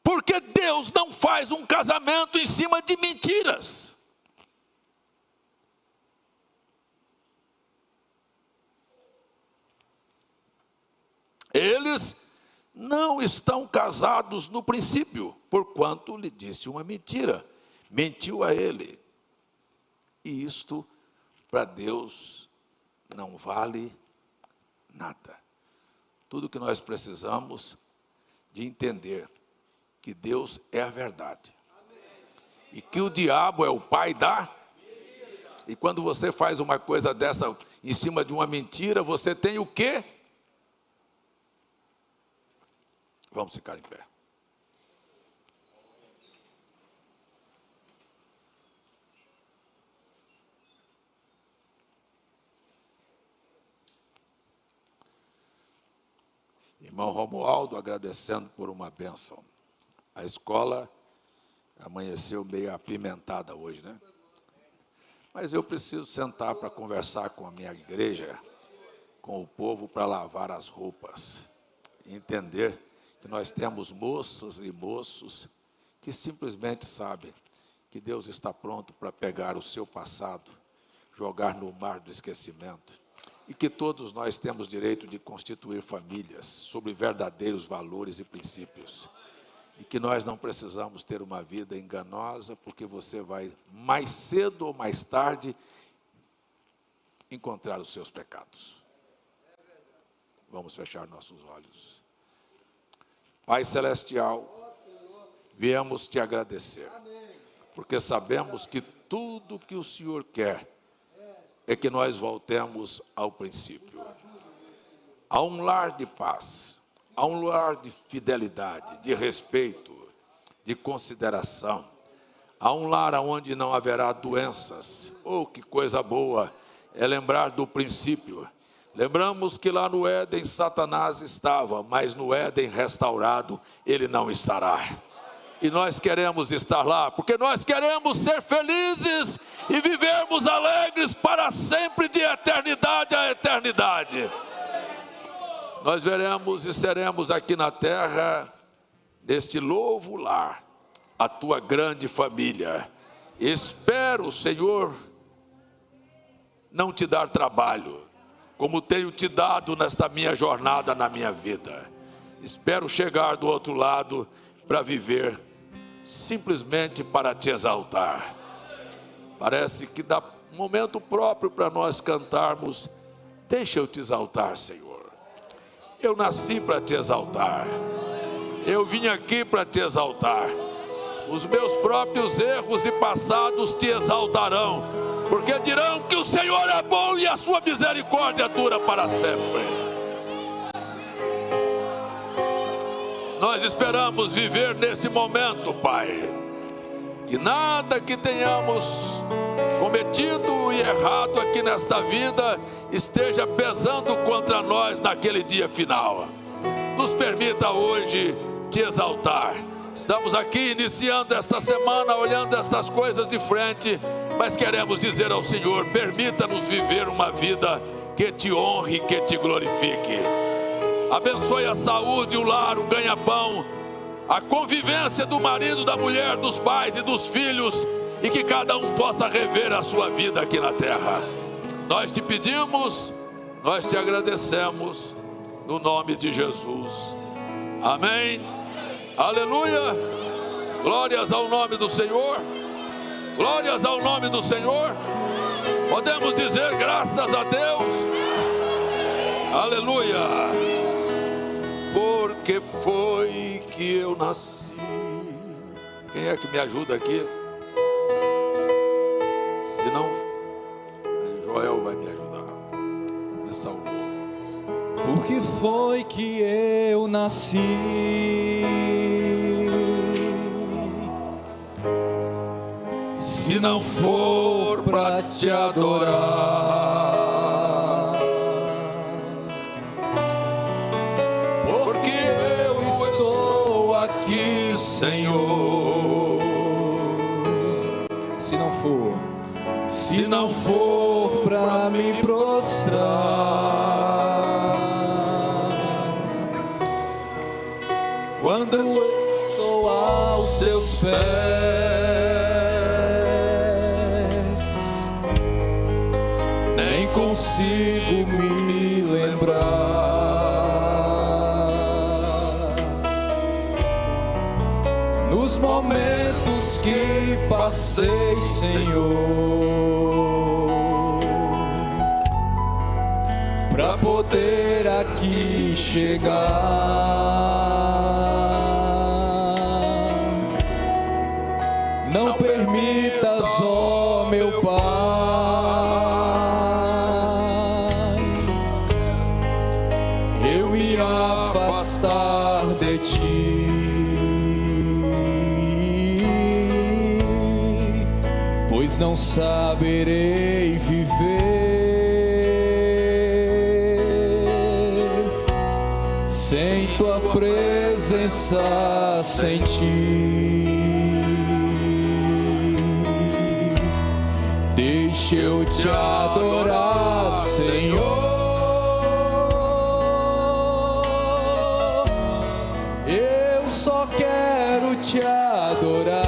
S1: Porque Deus não faz um casamento em cima de mentiras. Eles não estão casados no princípio, porquanto lhe disse uma mentira, mentiu a ele. E isto, para Deus, não vale nada. Tudo que nós precisamos de entender que Deus é a verdade. E que o diabo é o pai da... E quando você faz uma coisa dessa em cima de uma mentira, você tem o quê? Vamos ficar em pé. Irmão Romualdo, agradecendo por uma bênção. A escola amanheceu meio apimentada hoje, né? Mas eu preciso sentar para conversar com a minha igreja, com o povo, para lavar as roupas. Entender que nós temos moças e moços que simplesmente sabem que Deus está pronto para pegar o seu passado, jogar no mar do esquecimento, e que todos nós temos direito de constituir famílias sobre verdadeiros valores e princípios, e que nós não precisamos ter uma vida enganosa, porque você vai mais cedo ou mais tarde encontrar os seus pecados. Vamos fechar nossos olhos. Pai Celestial, viemos te agradecer, porque sabemos que tudo que o Senhor quer é que nós voltemos ao princípio, a um lar de paz, a um lar de fidelidade, de respeito, de consideração, a um lar onde não haverá doenças. Oh, que coisa boa é lembrar do princípio. Lembramos que lá no Éden Satanás estava, mas no Éden restaurado ele não estará. E nós queremos estar lá, porque nós queremos ser felizes e vivermos alegres para sempre, de eternidade a eternidade. Nós veremos e seremos aqui na terra, neste novo lar, a tua grande família. Espero, Senhor, não te dar trabalho, como tenho te dado nesta minha jornada na minha vida. Espero chegar do outro lado para viver simplesmente para te exaltar. Parece que dá um momento próprio para nós cantarmos: deixa eu te exaltar, Senhor. Eu nasci para te exaltar, eu vim aqui para te exaltar. Os meus próprios erros e passados te exaltarão, porque dirão que o Senhor é bom e a sua misericórdia dura para sempre. Nós esperamos viver nesse momento, Pai, que nada que tenhamos cometido e errado aqui nesta vida esteja pesando contra nós naquele dia final. Nos permita hoje te exaltar. Estamos aqui iniciando esta semana, olhando estas coisas de frente, mas queremos dizer ao Senhor: permita-nos viver uma vida que te honre, que te glorifique. Abençoe a saúde, o lar, o ganha-pão, a convivência do marido, da mulher, dos pais e dos filhos, e que cada um possa rever a sua vida aqui na terra. Nós te pedimos, nós te agradecemos, no nome de Jesus. Amém. Aleluia. Glórias ao nome do Senhor. Glórias ao nome do Senhor. Podemos dizer graças a Deus. Aleluia. Porque foi que eu nasci. Quem é que me ajuda aqui? Se não, Joel vai me ajudar. Me salvou.
S2: Porque foi que eu nasci. Se não for para te adorar, porque eu estou aqui, Senhor. Se não for para me prostrar, quando eu estou aos seus pés, nem consigo me lembrar. Nos momentos que passei, Senhor, pra poder aqui chegar, não permitas, ó meu Pai, eu me afastar de ti, pois não saberei viver sem tua presença, sem ti. Deixa eu te adorar, Senhor. só quero te adorar.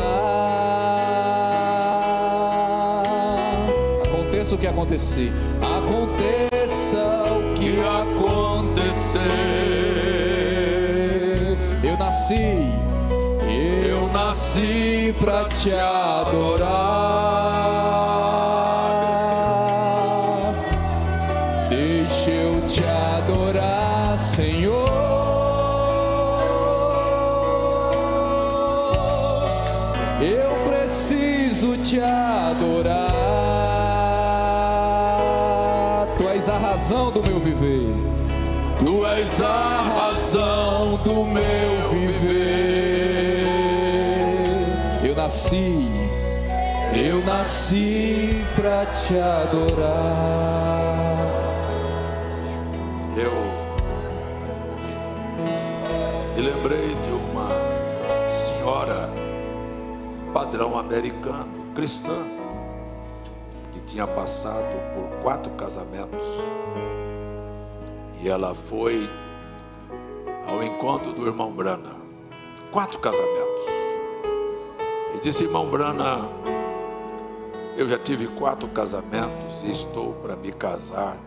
S2: Aconteça o que acontecer, aconteça o que acontecer. Eu nasci pra te adorar. Deixa eu te adorar, Senhor. Eu preciso te adorar. Tu és a razão do meu viver. Tu és a razão do meu viver. Eu nasci pra te adorar.
S1: Eu me lembrei de uma senhora padrão americano, cristã, que tinha passado por 4 casamentos. E ela foi ao encontro do irmão Branham. 4 casamentos. E disse: irmão Branham, eu já tive 4 casamentos e estou para me casar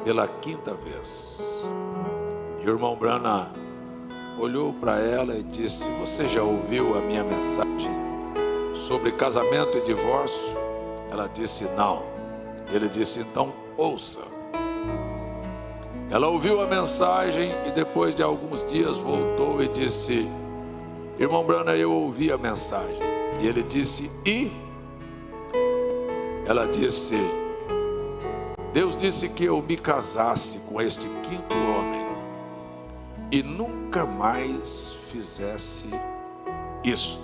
S1: pela 5ª vez. E o irmão Branham olhou para ela e disse: você já ouviu a minha mensagem sobre casamento e divórcio? Ela disse: não. Ele disse: então ouça. Ela ouviu a mensagem e depois de alguns dias voltou e disse: irmão Branham, eu ouvi a mensagem. E ele disse: e? Ela disse: Deus disse que eu me casasse com este 5º homem e nunca mais fizesse isto,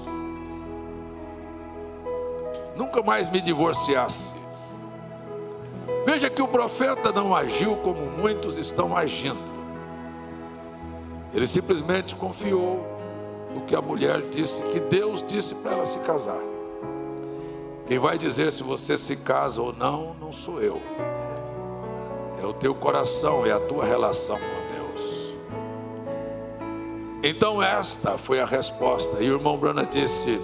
S1: nunca mais me divorciasse. Veja que o profeta não agiu como muitos estão agindo. Ele simplesmente confiou no que a mulher disse, que Deus disse para ela se casar. Quem vai dizer se você se casa ou não, não sou eu. É o teu coração, é a tua relação com Deus. Então esta foi a resposta. E o irmão Branham disse: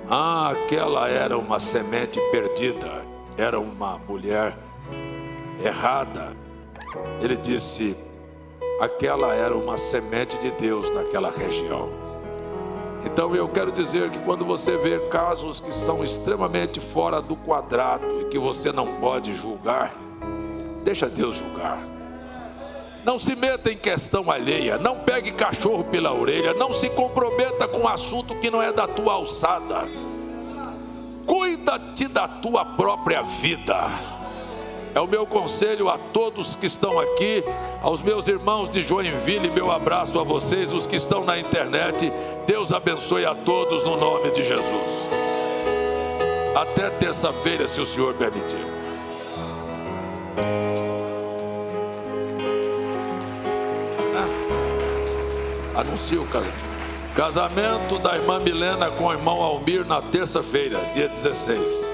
S1: aquela era uma semente perdida, era uma mulher errada. Ele disse: aquela era uma semente de Deus naquela região. Então eu quero dizer que quando você vê casos que são extremamente fora do quadrado e que você não pode julgar, deixa Deus julgar. Não se meta em questão alheia, não pegue cachorro pela orelha, não se comprometa com um assunto que não é da tua alçada. Cuida-te da tua própria vida. É o meu conselho a todos que estão aqui, aos meus irmãos de Joinville, meu abraço a vocês, os que estão na internet. Deus abençoe a todos no nome de Jesus. Até terça-feira, se o Senhor permitir. Anuncio o casamento da irmã Milena com o irmão Almir na terça-feira, dia 16.